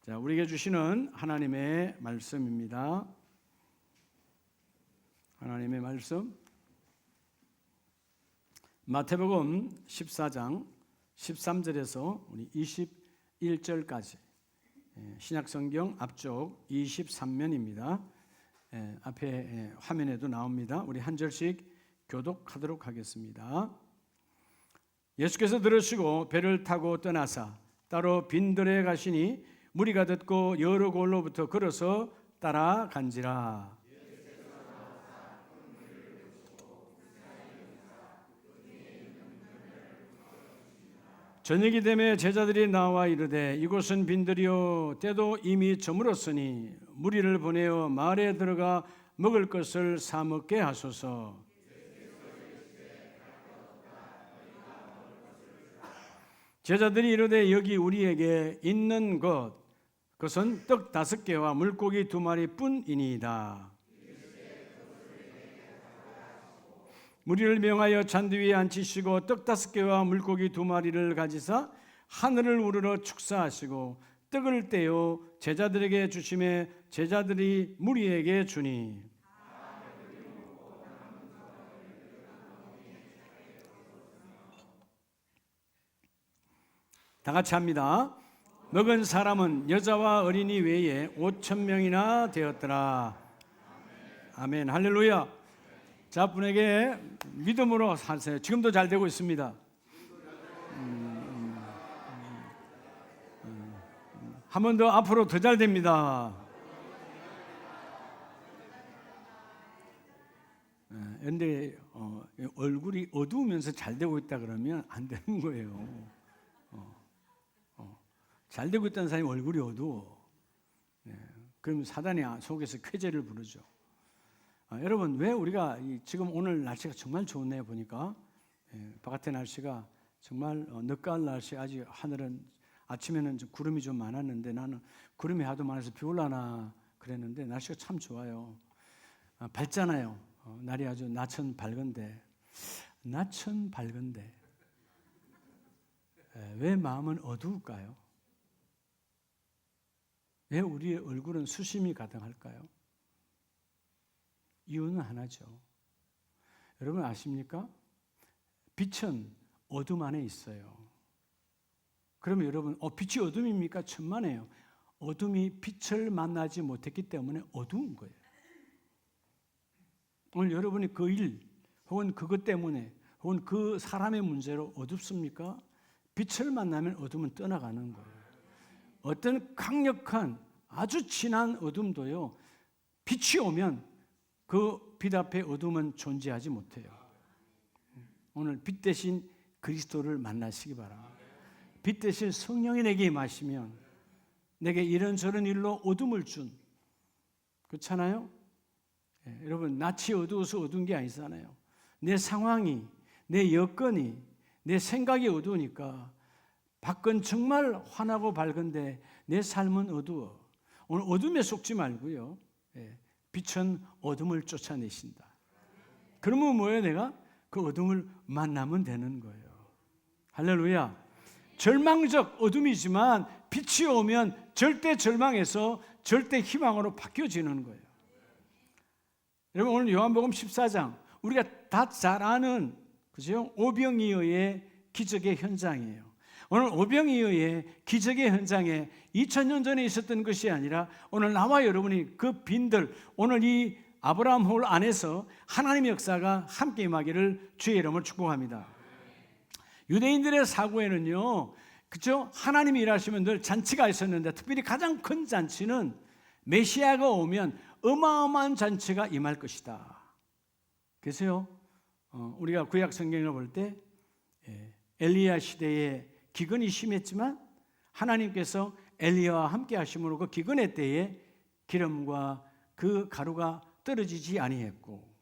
자, 우리에게 주시는 하나님의 말씀입니다. 하나님의 말씀 마태복음 14장 13절에서 우리 21절까지 신약성경 앞쪽 23면입니다. 앞에 화면에도 나옵니다. 우리 한 절씩 교독하도록 하겠습니다. 예수께서 들으시고 배를 타고 떠나사 따로 빈들에 가시니 무리가 듣고 여러 곳로부터 걸어서 따라간지라. 저녁이 되매 제자들이 나와 이르되 이곳은 빈들이요 때도 이미 저물었으니 무리를 보내어 마을에 들어가 먹을 것을 사 먹게 하소서. 제자들이 이르되 여기 우리에게 있는 그것은 떡 5개와 물고기 2마리 뿐이니이다. 무리를 명하여 잔디 위에 앉히시고 떡 5개와 물고기 2마리를 가지사 하늘을 우러러 축사하시고 떡을 떼어 제자들에게 주시매 제자들이 무리에게 주니 다 같이 합니다. 먹은 사람은 여자와 어린이 외에 5,000명이나 되었더라. 아멘. 할렐루야. 자, 분에게 믿음으로 사세요. 지금도 잘 되고 있습니다. 한 번 더 앞으로 더 잘 됩니다. 그런데 얼굴이 어두우면서 잘 되고 있다 그러면 안 되는 거예요. 잘 되고 있다는 사람이 얼굴이 어두워. 그러면 사단이 속에서 쾌재를 부르죠. 여러분, 왜 우리가 지금 오늘 날씨가 정말 좋네요. 보니까 바깥의 날씨가 정말 늦가을 날씨. 아직 하늘은 아침에는 좀 구름이 좀 많았는데 나는 구름이 하도 많아서 비 올라나 그랬는데 날씨가 참 좋아요. 밝잖아요. 날이 아주 낮천 밝은데 왜 마음은 어두울까요? 왜 우리의 얼굴은 수심이 가득할까요? 이유는 하나죠. 여러분 아십니까? 빛은 어둠 안에 있어요. 그러면 여러분, 빛이 어둠입니까? 천만에요. 어둠이 빛을 만나지 못했기 때문에 어두운 거예요. 오늘 여러분이 그 일 혹은 그것 때문에 혹은 그 사람의 문제로 어둡습니까? 빛을 만나면 어둠은 떠나가는 거예요. 어떤 강력한 아주 진한 어둠도요, 빛이 오면 그 빛 앞에 어둠은 존재하지 못해요. 오늘 빛 대신 그리스도를 만나시기 바랍니다. 빛 대신 성령이 내게 임하시면 내게 이런저런 일로 어둠을 준, 그렇잖아요? 여러분, 낯이 어두워서 어두운 게 아니잖아요. 내 상황이, 내 여건이, 내 생각이 어두우니까 밖은 정말 환하고 밝은데 내 삶은 어두워. 오늘 어둠에 속지 말고요, 빛은 어둠을 쫓아내신다. 그러면 뭐예요? 내가 그 어둠을 만나면 되는 거예요. 할렐루야. 절망적 어둠이지만 빛이 오면 절대 절망에서 절대 희망으로 바뀌어지는 거예요. 여러분, 오늘 요한복음 14장 우리가 다 잘 아는, 그죠? 오병이어의 기적의 현장이에요. 오늘 오병이어의 기적의 현장에 2000년 전에 있었던 것이 아니라 오늘 나와 여러분이 그 빈들, 오늘 이 아브라함 홀 안에서 하나님의 역사가 함께 임하기를 주의 이름으로 축복합니다. 유대인들의 사고에는요, 그죠? 하나님이 일하시면 늘 잔치가 있었는데 특별히 가장 큰 잔치는 메시아가 오면 어마어마한 잔치가 임할 것이다. 그래서요, 우리가 구약 성경을 볼 때 엘리야 시대에 기근이 심했지만 하나님께서 엘리야와 함께 하심으로 그 기근의 때에 기름과 그 가루가 떨어지지 아니했고,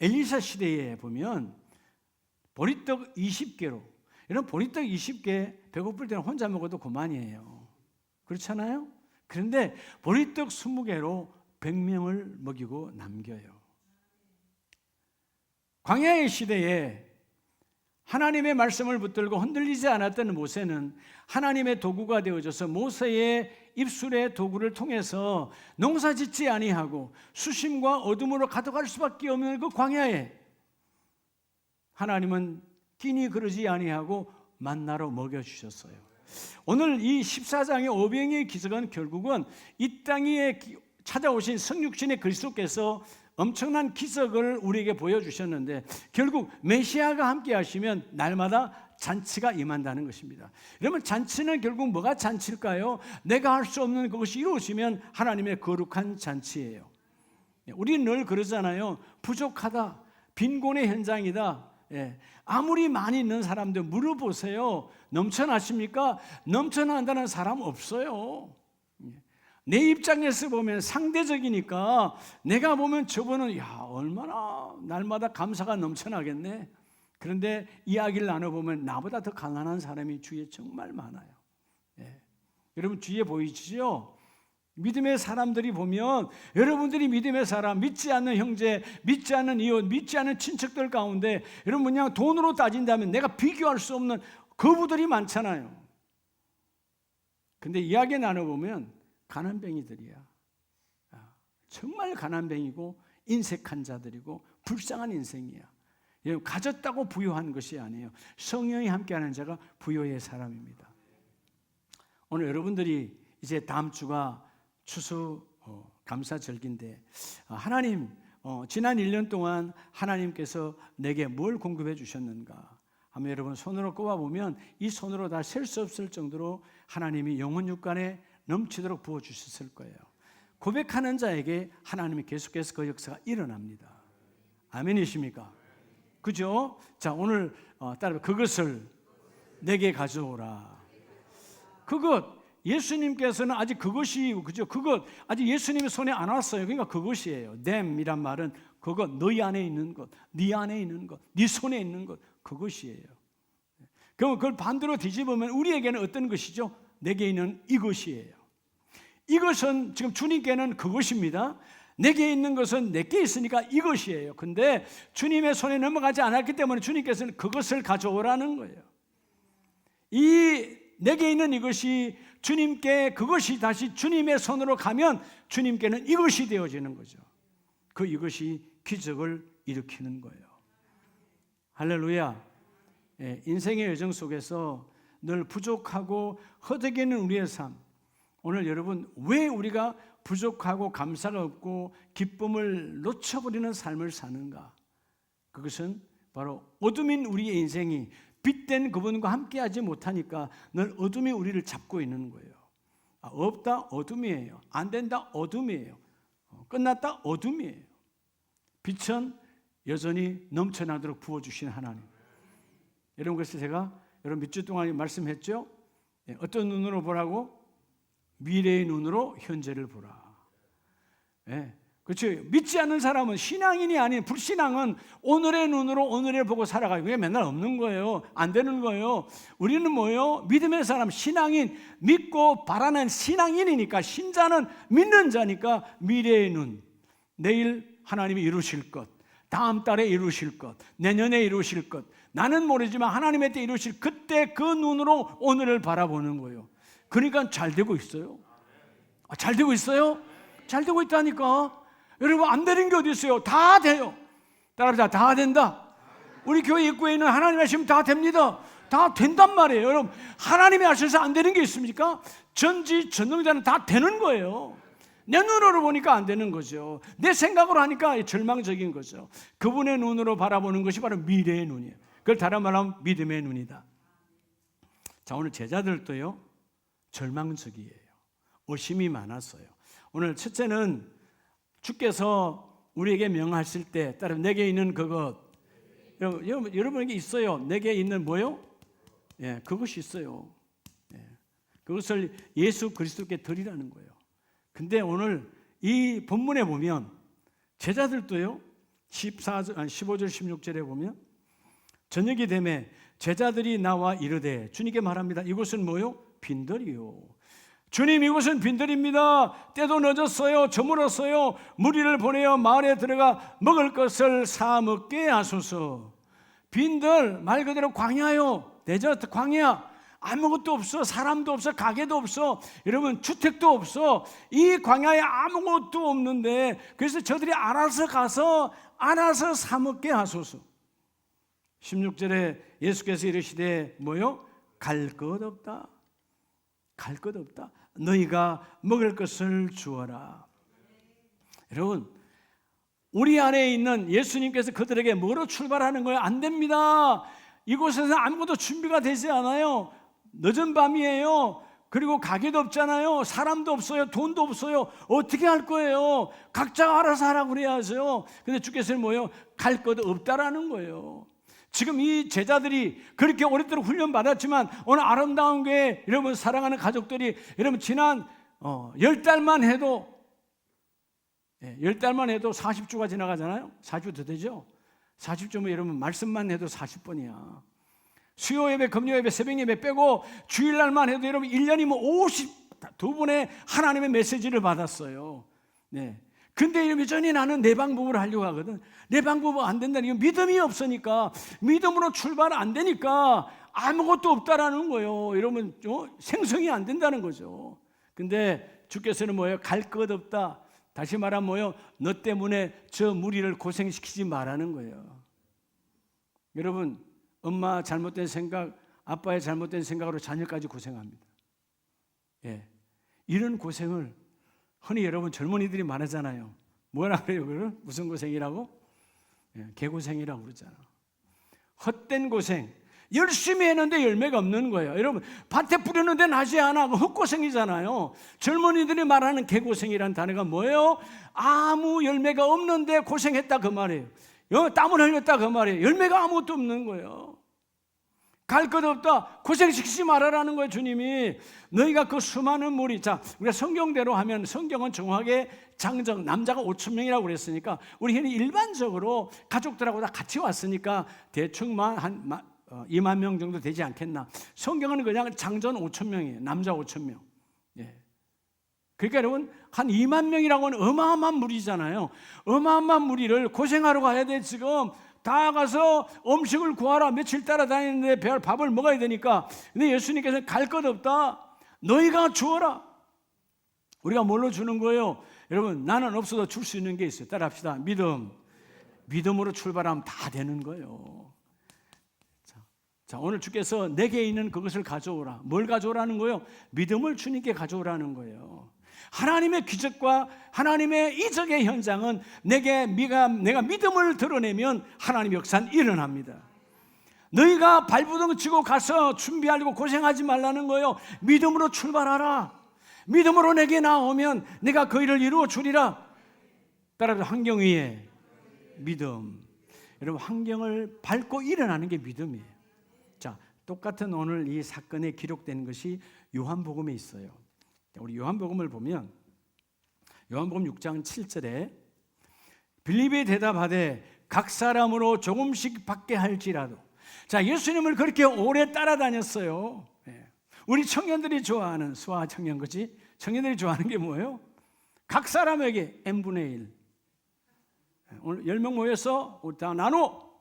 엘리사 시대에 보면 보리떡 20개로, 이런 보리떡 20개 배고플 때는 혼자 먹어도 그만이에요. 그렇잖아요? 그런데 보리떡 20개로 100명을 먹이고 남겨요. 광야의 시대에 하나님의 말씀을 붙들고 흔들리지 않았던 모세는 하나님의 도구가 되어져서 모세의 입술의 도구를 통해서 농사짓지 아니하고 수심과 어둠으로 가득할 수밖에 없는 그 광야에 하나님은 끼니 그러지 아니하고 만나로 먹여주셨어요. 오늘 이 14장의 오병이의 기적은 결국은 이 땅에 찾아오신 성육신의 그리스도께서 엄청난 기적을 우리에게 보여주셨는데 결국 메시아가 함께 하시면 날마다 잔치가 임한다는 것입니다. 여러분, 잔치는 결국 뭐가 잔치일까요? 내가 할 수 없는 그것이 이루어지면 하나님의 거룩한 잔치예요. 우리는 늘 그러잖아요. 부족하다, 빈곤의 현장이다. 아무리 많이 있는 사람들 물어보세요. 넘쳐나십니까? 넘쳐난다는 사람 없어요. 내 입장에서 보면 상대적이니까 내가 보면 저분은 얼마나 날마다 감사가 넘쳐나겠네. 그런데 이야기를 나눠보면 나보다 더 가난한 사람이 주위에 정말 많아요. 여러분 주위에 보이시죠? 믿음의 사람들이 보면 여러분들이 믿음의 사람, 믿지 않는 형제, 믿지 않는 이웃, 믿지 않는 친척들 가운데 여러분 그냥 돈으로 따진다면 내가 비교할 수 없는 거부들이 많잖아요. 근데 이야기 나눠보면 가난뱅이들이야. 정말 가난뱅이고 인색한 자들이고 불쌍한 인생이야. 가졌다고 부유한 것이 아니에요. 성령이 함께하는 자가 부유의 사람입니다. 오늘 여러분들이 이제 다음 주가 추수 감사절기인데 하나님 지난 1년 동안 하나님께서 내게 뭘 공급해 주셨는가 하면 여러분 손으로 꼽아보면 이 손으로 다 셀 수 없을 정도로 하나님이 영혼 육간에 넘치도록 부어주셨을 거예요. 고백하는 자에게 하나님이 계속해서 그 역사가 일어납니다. 아멘이십니까? 그죠? 자, 오늘 따라 그것을 내게 가져오라. 그것, 예수님께서는 아직 그것이, 그죠? 그것, 아직 예수님의 손에 안 왔어요. 그러니까 그것이에요. them이란 말은 그것, 너희 안에 있는 것, 네 안에 있는 것, 네 손에 있는 것, 그것이에요. 그럼 그걸 반대로 뒤집으면 우리에게는 어떤 것이죠? 내게 있는 이것이에요. 이것은 지금 주님께는 그것입니다. 내게 있는 것은 내게 있으니까 이것이에요. 근데 주님의 손에 넘어가지 않았기 때문에 주님께서는 그것을 가져오라는 거예요. 이 내게 있는 이것이 주님께 그것이 다시 주님의 손으로 가면 주님께는 이것이 되어지는 거죠. 그 이것이 기적을 일으키는 거예요. 할렐루야. 인생의 여정 속에서 늘 부족하고 허덕이는 우리의 삶, 오늘 여러분 왜 우리가 부족하고 감사가 없고 기쁨을 놓쳐버리는 삶을 사는가? 그것은 바로 어둠인 우리의 인생이 빛된 그분과 함께하지 못하니까 늘 어둠이 우리를 잡고 있는 거예요. 없다 어둠이에요. 안 된다 어둠이에요. 끝났다 어둠이에요. 빛은 여전히 넘쳐나도록 부어주신 하나님. 여러분, 그래서 제가 여러분 몇 주 동안 말씀했죠? 어떤 눈으로 보라고? 미래의 눈으로 현재를 보라. 그렇죠. 믿지 않는 사람은 신앙인이 아닌 불신앙은 오늘의 눈으로 오늘을 보고 살아가요. 그게 맨날 없는 거예요. 안 되는 거예요. 우리는 뭐예요? 믿음의 사람, 신앙인, 믿고 바라는 신앙인이니까, 신자는 믿는 자니까 미래의 눈, 내일 하나님이 이루실 것, 다음 달에 이루실 것, 내년에 이루실 것, 나는 모르지만 하나님의 때 이루실 그때 그 눈으로 오늘을 바라보는 거예요. 그러니까 잘 되고 있어요. 잘 되고 있어요? 잘 되고 있다니까. 여러분, 안 되는 게 어디 있어요? 다 돼요. 따라합시다. 다 된다. 우리 교회 입구에 있는 하나님 하시면 다 됩니다. 다 된단 말이에요. 여러분, 하나님이 하셔서 안 되는 게 있습니까? 전지전능자는 다 되는 거예요. 내 눈으로 보니까 안 되는 거죠. 내 생각으로 하니까 절망적인 거죠. 그분의 눈으로 바라보는 것이 바로 미래의 눈이에요. 그걸 다른 말로 하면 믿음의 눈이다. 자, 오늘 제자들도요 절망적이에요. 의심이 많았어요. 오늘 첫째는 주께서 우리에게 명하실 때 따라 내게 있는 그것, 여러분에게 있어요. 내게 있는 뭐요? 그것이 있어요. 그것을 예수 그리스도께 드리라는 거예요. 근데 오늘 이 본문에 보면 제자들도요 15절 16절에 보면 저녁이 되매 제자들이 나와 이르되 주님께 말합니다. 이곳은 뭐요? 빈들이요. 주님, 이곳은 빈들입니다. 때도 늦었어요. 저물었어요. 무리를 보내어 마을에 들어가 먹을 것을 사 먹게 하소서. 빈들 말 그대로 광야요. 데저트 광야. 아무것도 없어. 사람도 없어. 가게도 없어. 여러분 주택도 없어. 이 광야에 아무것도 없는데 그래서 저들이 알아서 가서 알아서 사 먹게 하소서. 16절에 예수께서 이르시되 뭐요? 갈 것 없다. 갈 것 없다. 너희가 먹을 것을 주어라. 여러분 우리 안에 있는 예수님께서 그들에게 뭐로 출발하는 거예요? 안 됩니다. 이곳에서 아무것도 준비가 되지 않아요. 늦은 밤이에요. 그리고 가게도 없잖아요. 사람도 없어요. 돈도 없어요. 어떻게 할 거예요? 각자 알아서 하라고 그래야죠. 근데 주께서는 뭐예요? 갈 것 없다라는 거예요. 지금 이 제자들이 그렇게 오랫도록 훈련받았지만 오늘 아름다운 교회 여러분 사랑하는 가족들이 여러분 지난 10달만 해도 10달만 해도 40주가 지나가잖아요. 40주 더 되죠? 40주면 여러분 말씀만 해도 40번이야. 수요 예배, 금요 예배, 새벽 예배 빼고 주일날만 해도 여러분 1년이면 52번의 하나님의 메시지를 받았어요. 네. 근데 여전히 나는 내 방법으로 하려고 하거든. 내 방법은 안 된다는 이건 믿음이 없으니까, 믿음으로 출발 안 되니까 아무것도 없다라는 거예요. 여러분 생성이 안 된다는 거죠. 근데 주께서는 뭐예요? 갈 것 없다. 다시 말하면 뭐예요? 너 때문에 저 무리를 고생시키지 말라는 거예요. 여러분 엄마 잘못된 생각, 아빠의 잘못된 생각으로 자녀까지 고생합니다. 예, 이런 고생을 흔히 여러분 젊은이들이 말하잖아요. 뭐라 그래요? 그걸? 무슨 고생이라고? 예, 개고생이라고 그러잖아. 헛된 고생. 열심히 했는데 열매가 없는 거예요. 여러분 밭에 뿌렸는데 나지 않아. 헛고생이잖아요. 젊은이들이 말하는 개고생이라는 단어가 뭐예요? 아무 열매가 없는데 고생했다 그 말이에요. 땀을 흘렸다 그 말이에요. 열매가 아무것도 없는 거예요. 갈 것 없다. 고생시키지 말아라는 거예요. 주님이 너희가 그 수많은 무리. 자, 우리가 성경대로 하면 성경은 정확하게 장정 남자가 5,000명이라고 그랬으니까 우리 흔히 일반적으로 가족들하고 다 같이 왔으니까 대충만 한 2만 명 정도 되지 않겠나. 성경은 그냥 장전 5,000명이에요. 남자 5,000명. 예. 그러니까 여러분 한 2만 명이라고 하는 어마어마한 무리잖아요. 어마어마한 무리를 고생하러 가야 돼. 지금 다 가서 음식을 구하라. 며칠 따라다니는데 밥을 먹어야 되니까. 근데 예수님께서 갈 것 없다. 너희가 주어라. 우리가 뭘로 주는 거예요? 여러분 나는 없어도 줄 수 있는 게 있어요. 따라합시다. 믿음. 믿음으로 출발하면 다 되는 거예요. 자, 오늘 주께서 내게 있는 그것을 가져오라. 뭘 가져오라는 거예요? 믿음을 주님께 가져오라는 거예요. 하나님의 기적과 하나님의 이적의 현장은 내가 믿음을 드러내면 하나님의 역사는 일어납니다. 너희가 발부둥 치고 가서 준비하려고 고생하지 말라는 거예요. 믿음으로 출발하라. 믿음으로 내게 나오면 내가 그 일을 이루어 주리라. 따라서 환경 위에 믿음. 여러분 환경을 밟고 일어나는 게 믿음이에요. 자, 똑같은 오늘 이 사건에 기록된 것이 요한복음에 있어요. 우리 요한복음을 보면 요한복음 6장 7절에 빌립이 대답하되 각 사람으로 조금씩 받게 할지라도. 자, 예수님을 그렇게 오래 따라다녔어요. 우리 청년들이 좋아하는 수아 청년 거지. 청년들이 좋아하는 게 뭐예요? 각 사람에게 n분의 1. 오늘 10명 모여서 우리 다 나눠.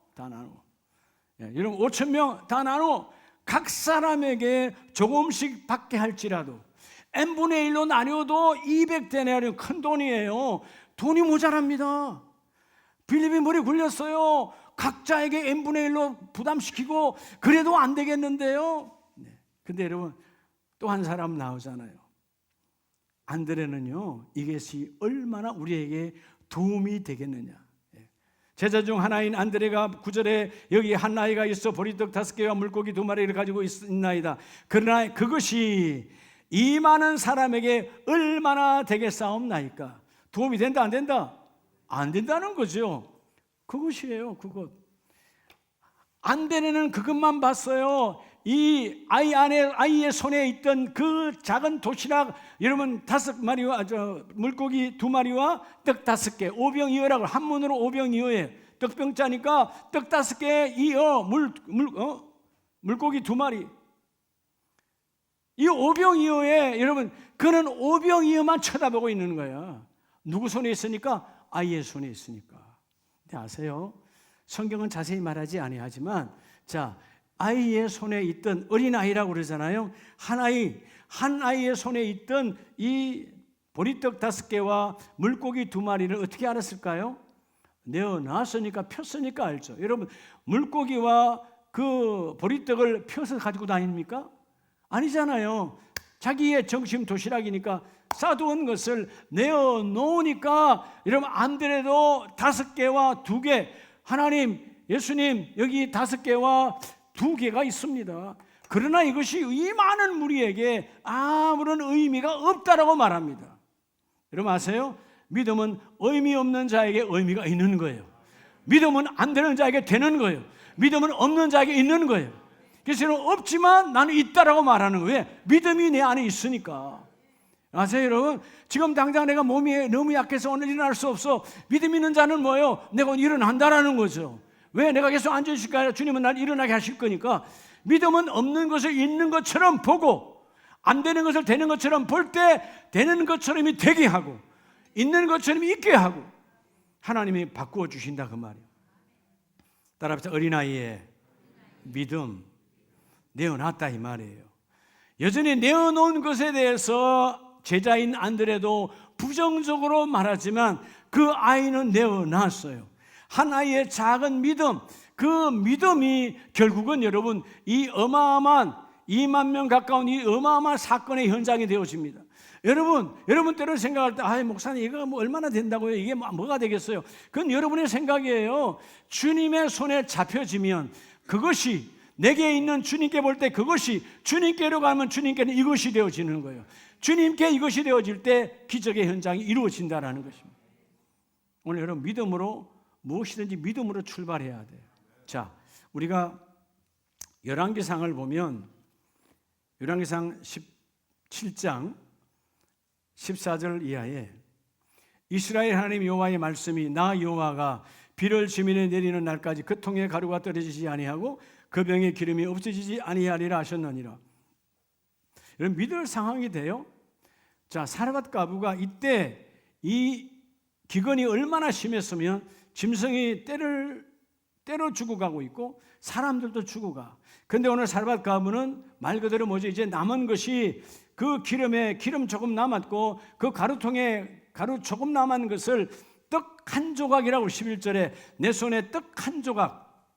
여러분 5,000명 다 나눠. 각 사람에게 조금씩 받게 할지라도 n분의 1로 나뉘어도 200데나리온 큰 돈이에요. 돈이 모자랍니다. 빌립이 머리 굴렸어요. 각자에게 n분의 1로 부담시키고 그래도 안 되겠는데요. 근데 여러분 또 한 사람 나오잖아요. 안드레는요 이것이 얼마나 우리에게 도움이 되겠느냐. 제자 중 하나인 안드레가 9절에 여기 한 나이가 있어 보리떡 5개와 물고기 2마리를 가지고 있나이다. 그러나 그것이 이 많은 사람에게 얼마나 되겠사옵나이까. 도움이 된다 안 된다? 안 된다는 거죠. 그것이에요. 그것. 안드레는 그것만 봤어요. 이 아이의 손에 있던 그 작은 도시락 여러분 5마리와 물고기 2마리와 떡 5개 5병이어라고 한문으로 5병이어에 떡병짜니까 떡 5개 이어 물고기 2마리. 이 5병이어에 여러분 그는 5병이어만 쳐다보고 있는 거야. 누구 손에 있으니까? 아이의 손에 있으니까. 근데 아세요? 성경은 자세히 말하지 아니하지만 자, 아이의 손에 있던 어린아이라고 그러잖아요. 한 아이의 손에 있던 이 보리떡 5개와 물고기 2마리를 어떻게 알았을까요? 내어놨으니까 폈으니까 알죠. 여러분, 물고기와 그 보리떡을 펴서 가지고 다닙니까? 아니잖아요. 자기의 정심 도시락이니까 싸두은 것을 내어놓으니까 여러분, 안 되래도 5개와 2개, 하나님, 예수님, 여기 5개와 2개가 있습니다. 그러나 이것이 이 많은 무리에게 아무런 의미가 없다라고 말합니다. 여러분 아세요? 믿음은 의미 없는 자에게 의미가 있는 거예요. 믿음은 안 되는 자에게 되는 거예요. 믿음은 없는 자에게 있는 거예요. 그래서 없지만 나는 있다라고 말하는 거예요. 왜? 믿음이 내 안에 있으니까. 아세요 여러분? 지금 당장 내가 몸이 너무 약해서 오늘 일어날 수 없어. 믿음 있는 자는 뭐예요? 내가 일어난다라는 거죠. 왜? 내가 계속 앉아있을까? 아니라 주님은 날 일어나게 하실 거니까. 믿음은 없는 것을 있는 것처럼 보고 안 되는 것을 되는 것처럼 볼 때 되는 것처럼이 되게 하고 있는 것처럼 있게 하고 하나님이 바꾸어 주신다 그 말이에요. 따라합시다. 어린아이의 믿음 내어놨다 이 말이에요. 여전히 내어놓은 것에 대해서 제자인 안드레도 부정적으로 말하지만 그 아이는 내어놨어요. 한 아이의 작은 믿음, 그 믿음이 결국은 여러분 이 어마어마한 2만 명 가까운 이 어마어마한 사건의 현장이 되어집니다. 여러분 때로 생각할 때 아, 목사님 이거 뭐 얼마나 된다고요? 이게 뭐가 되겠어요? 그건 여러분의 생각이에요. 주님의 손에 잡혀지면 그것이 내게 있는 주님께 볼 때 그것이 주님께로 가면 주님께는 이것이 되어지는 거예요. 주님께 이것이 되어질 때 기적의 현장이 이루어진다는 것입니다. 오늘 여러분 믿음으로 무엇이든지 믿음으로 출발해야 돼요. 자, 우리가 열왕기상을 보면 열왕기상 17장 14절 이하에 이스라엘 하나님 여호와의 말씀이 나 여호와가 비를 지면에 내리는 날까지 그 통에 가루가 떨어지지 아니하고 그 병에 기름이 없어지지 아니하리라 하셨느니라. 여러분 믿을 상황이 돼요. 자, 사르밧 가부가 이때 이 기근이 얼마나 심했으면 짐승이 때로 죽어가고 있고 사람들도 죽어가. 근데 오늘 사르밧 가부는 말 그대로 뭐죠? 이제 남은 것이 그 기름에 기름 조금 남았고 그 가루통에 가루 조금 남은 것을 떡 한 조각이라고 11절에 내 손에 떡 한 조각,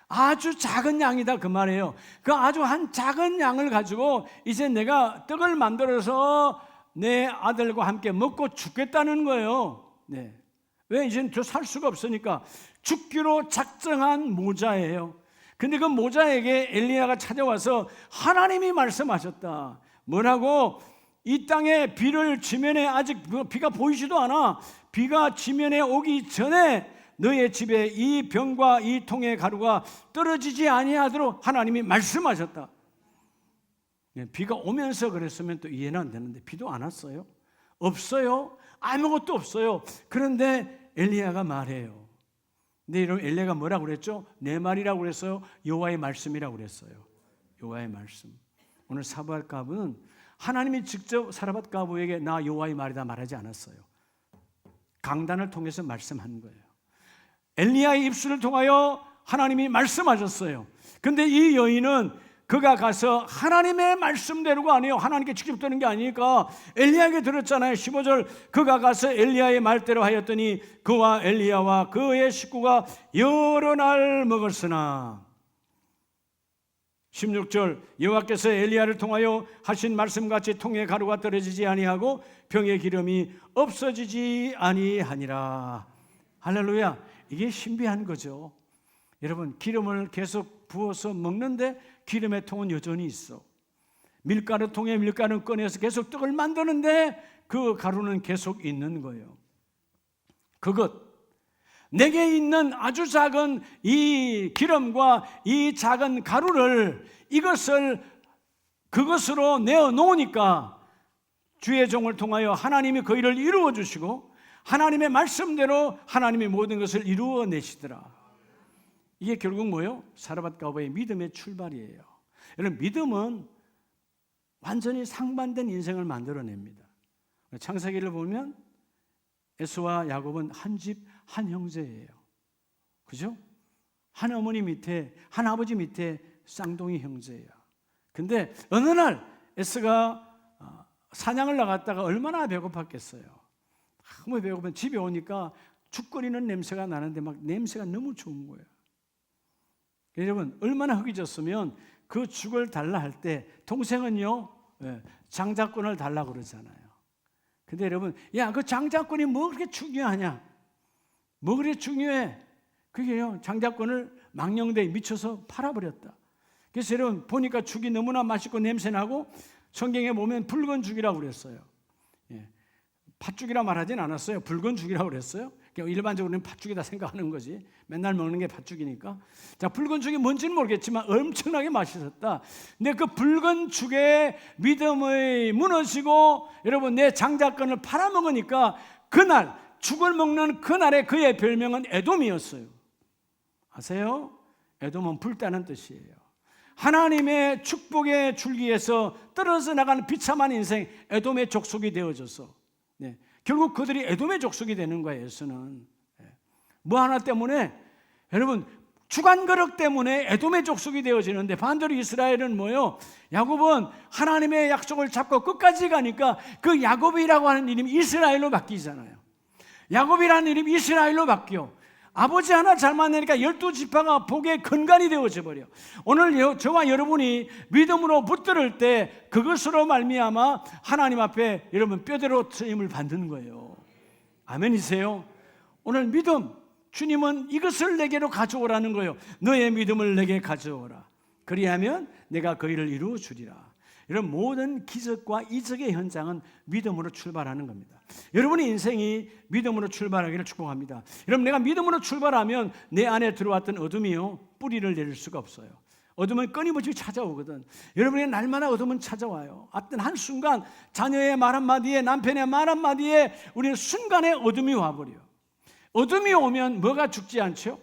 아주 작은 양이다 그 말이에요. 그 아주 한 작은 양을 가지고 이제 내가 떡을 만들어서 내 아들과 함께 먹고 죽겠다는 거예요. 네. 왜? 이제는 더 살 수가 없으니까 죽기로 작정한 모자예요. 근데 그 모자에게 엘리야가 찾아와서 하나님이 말씀하셨다. 뭐라고? 이 땅에 비를 지면에 아직 비가 보이지도 않아. 비가 지면에 오기 전에 너의 집에 이 병과 이 통의 가루가 떨어지지 아니하도록 하나님이 말씀하셨다. 비가 오면서 그랬으면 또 이해는 안 되는데 비도 안 왔어요. 없어요. 아무것도 없어요. 그런데 엘리야가 말해요. 근데 이런 엘리야가 뭐라고 그랬죠? 내 말이라고 그랬어요? 여호와의 말씀이라고 그랬어요. 여호와의 말씀. 오늘 사르밧 가부는 하나님이 직접 사르밧 가부에게 나 여호와의 말이다 말하지 않았어요. 강단을 통해서 말씀한 거예요. 엘리야의 입술을 통하여 하나님이 말씀하셨어요. 근데 이 여인은 그가 가서 하나님의 말씀대로가 아니에요. 하나님께 직접 들은 게 아니니까 엘리야에게 들었잖아요. 15절 그가 가서 엘리야의 말대로 하였더니 그와 엘리야와 그의 식구가 여러 날 먹었으나 16절 여호와께서 엘리야를 통하여 하신 말씀같이 통에 가루가 떨어지지 아니하고 병의 기름이 없어지지 아니하니라. 할렐루야. 이게 신비한 거죠. 여러분 기름을 계속 부어서 먹는데 기름의 통은 여전히 있어. 밀가루 통에 밀가루 꺼내서 계속 떡을 만드는데 그 가루는 계속 있는 거예요. 그것 내게 있는 아주 작은 이 기름과 이 작은 가루를 이것을 그것으로 내어 놓으니까 주의 종을 통하여 하나님이 그 일을 이루어 주시고 하나님의 말씀대로 하나님이 모든 것을 이루어 내시더라. 이게 결국 뭐예요? 사르밧 가부의 믿음의 출발이에요. 여러분 믿음은 완전히 상반된 인생을 만들어냅니다. 창세기를 보면 에서와 야곱은 한 집 한 형제예요. 그죠? 한 어머니 밑에, 한 아버지 밑에 쌍둥이 형제야. 근데 어느 날 에스가 사냥을 나갔다가 얼마나 배고팠겠어요. 너무 배고프면 집에 오니까 죽거리는 냄새가 나는데 막 냄새가 너무 좋은 거예요. 여러분, 얼마나 허기졌으면 그 죽을 달라 할 때 동생은요, 장자권을 달라 그러잖아요. 근데 여러분, 야, 그 장자권이 뭐 그렇게 중요하냐? 뭐 그렇게 중요해? 그게요, 장자권을 망령되이 미쳐서 팔아버렸다. 그래서 여러분, 보니까 죽이 너무나 맛있고 냄새나고 성경에 보면 붉은 죽이라고 그랬어요. 팥죽이라 말하진 않았어요. 붉은 죽이라고 그랬어요. 일반적으로는 팥죽이다 생각하는 거지. 맨날 먹는 게 팥죽이니까. 자, 붉은 죽이 뭔지는 모르겠지만 엄청나게 맛있었다. 근데 그 붉은 죽에 믿음이 무너지고 여러분 내 장자권을 팔아먹으니까 그날 죽을 먹는 그날의 그의 별명은 에돔이었어요. 아세요? 에돔은 불타는 뜻이에요. 하나님의 축복의 줄기에서 떨어져 나가는 비참한 인생, 에돔의 족속이 되어져서 결국 그들이 에돔의 족속이 되는 거예요. 예수는 뭐 하나 때문에, 여러분 주간거력 때문에 에돔의 족속이 되어지는데, 반대로 이스라엘은 뭐요? 야곱은 하나님의 약속을 잡고 끝까지 가니까 그 야곱이라고 하는 이름이 이스라엘로 바뀌잖아요. 야곱이라는 이름이 이스라엘로 바뀌어. 아버지 하나 잘 만나니까 12지파가 복의 근간이 되어져 버려. 오늘 저와 여러분이 믿음으로 붙들을 때 그것으로 말미암아 하나님 앞에 여러분 뼈대로 쓰임을 받는 거예요. 아멘이세요? 오늘 믿음, 주님은 이것을 내게로 가져오라는 거예요. 너의 믿음을 내게 가져오라. 그리하면 내가 그 일을 이루어 주리라. 이런 모든 기적과 이적의 현장은 믿음으로 출발하는 겁니다. 여러분의 인생이 믿음으로 출발하기를 축복합니다. 여러분, 내가 믿음으로 출발하면 내 안에 들어왔던 어둠이요, 뿌리를 내릴 수가 없어요. 어둠은 끊임없이 찾아오거든. 여러분의 날마다 어둠은 찾아와요. 어떤 한순간 자녀의 말 한마디에, 남편의 말 한마디에 우리는 순간에 어둠이 와버려요. 어둠이 오면 뭐가 죽지 않죠?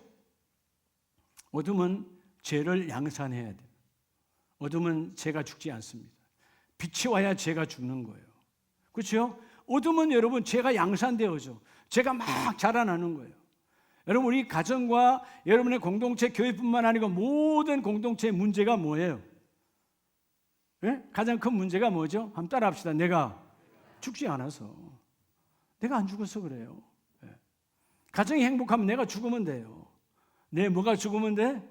어둠은 죄를 양산해야 돼요. 어둠은 죄가 죽지 않습니다. 빛이 와야 죄가 죽는 거예요. 그렇죠? 어둠은 여러분 죄가 양산되어져. 죄가 막 자라나는 거예요. 여러분, 우리 가정과 여러분의 공동체, 교회뿐만 아니고 모든 공동체의 문제가 뭐예요? 가장 큰 문제가 뭐죠? 한번 따라 합시다. 내가 죽지 않아서. 내가 안 죽어서 그래요. 가정이 행복하면 내가 죽으면 돼요. 내 뭐가 죽으면 돼?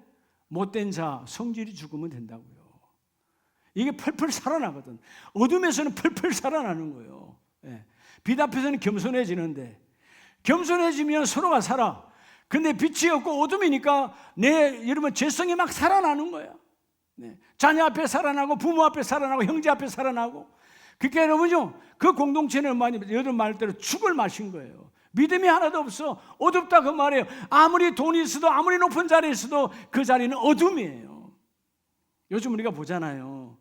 못된 자, 성질이 죽으면 된다고요. 이게 펄펄 살아나거든. 어둠에서는 펄펄 살아나는 거예요. 빛 앞에서는 겸손해지는데, 겸손해지면 서로가 살아. 근데 빛이 없고 어둠이니까 여러분 죄성이 막 살아나는 거야. 자녀 앞에 살아나고, 부모 앞에 살아나고, 형제 앞에 살아나고. 그러니까 여러분요, 그 공동체는 여러분 말대로 죽을 마신 거예요. 믿음이 하나도 없어. 어둡다 그 말이에요. 아무리 돈이 있어도, 아무리 높은 자리에 있어도 그 자리는 어둠이에요. 요즘 우리가 보잖아요.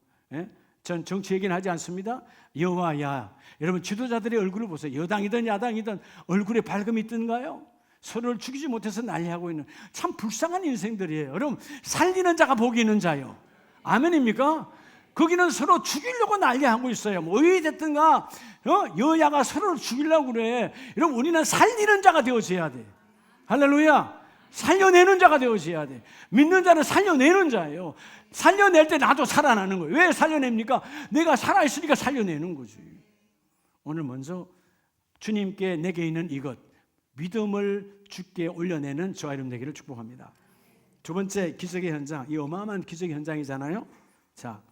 전 정치 얘기는 하지 않습니다. 여와야, 여러분 지도자들의 얼굴을 보세요. 여당이든 야당이든 얼굴에 밝음이 있던가요? 서로를 죽이지 못해서 난리하고 있는 참 불쌍한 인생들이에요. 여러분, 살리는 자가 복이 있는 자요. 아멘입니까? 거기는 서로 죽이려고 난리하고 있어요. 뭐 어디 됐든가 여야가 서로를 죽이려고 그래. 여러분, 우리는 살리는 자가 되어져야 돼. 할렐루야. 살려내는 자가 되어져야 돼. 믿는 자는 살려내는 자예요. 살려낼 때 나도 살아나는 거예요. 왜 살려냅니까? 내가 살아있으니까 살려내는 거지. 오늘 먼저 주님께 내게 있는 이것, 믿음을 주께 올려내는 저와 여러분 되기를 축복합니다. 두 번째 기적의 현장, 이 어마어마한 기적의 현장이잖아요. 자,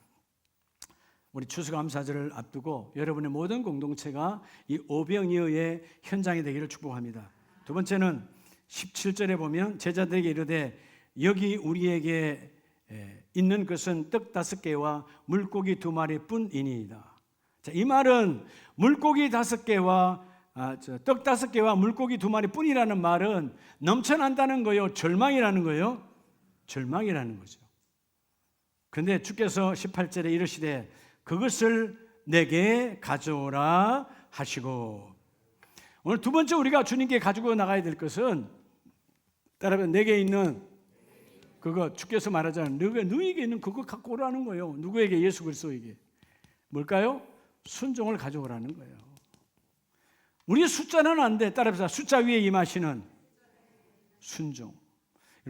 우리 추수감사절을 앞두고 여러분의 모든 공동체가 이 오병이어의 현장이 되기를 축복합니다. 두 번째는 17절에 보면 제자들에게 이르되 여기 우리에게 있는 것은 떡 5개와 물고기 2마리 뿐이니이다. 자, 이 말은 물고기 5개와 떡 5개와 물고기 2마리 뿐이라는 말은 넘쳐난다는 거요, 절망이라는 거요? 절망이라는 거죠. 그런데 주께서 18절에 이르시되 그것을 내게 가져오라 하시고, 오늘 두 번째 우리가 주님께 가지고 나가야 될 것은, 따라하면 내게 있는 그거, 주께서 말하자면 너에게 있는 그거 갖고 오라는 거예요. 누구에게? 예수 그리스도에게. 뭘까요? 순종을 가져오라는 거예요. 우리 숫자는 안 돼. 따라합시다. 숫자 위에 임하시는 순종.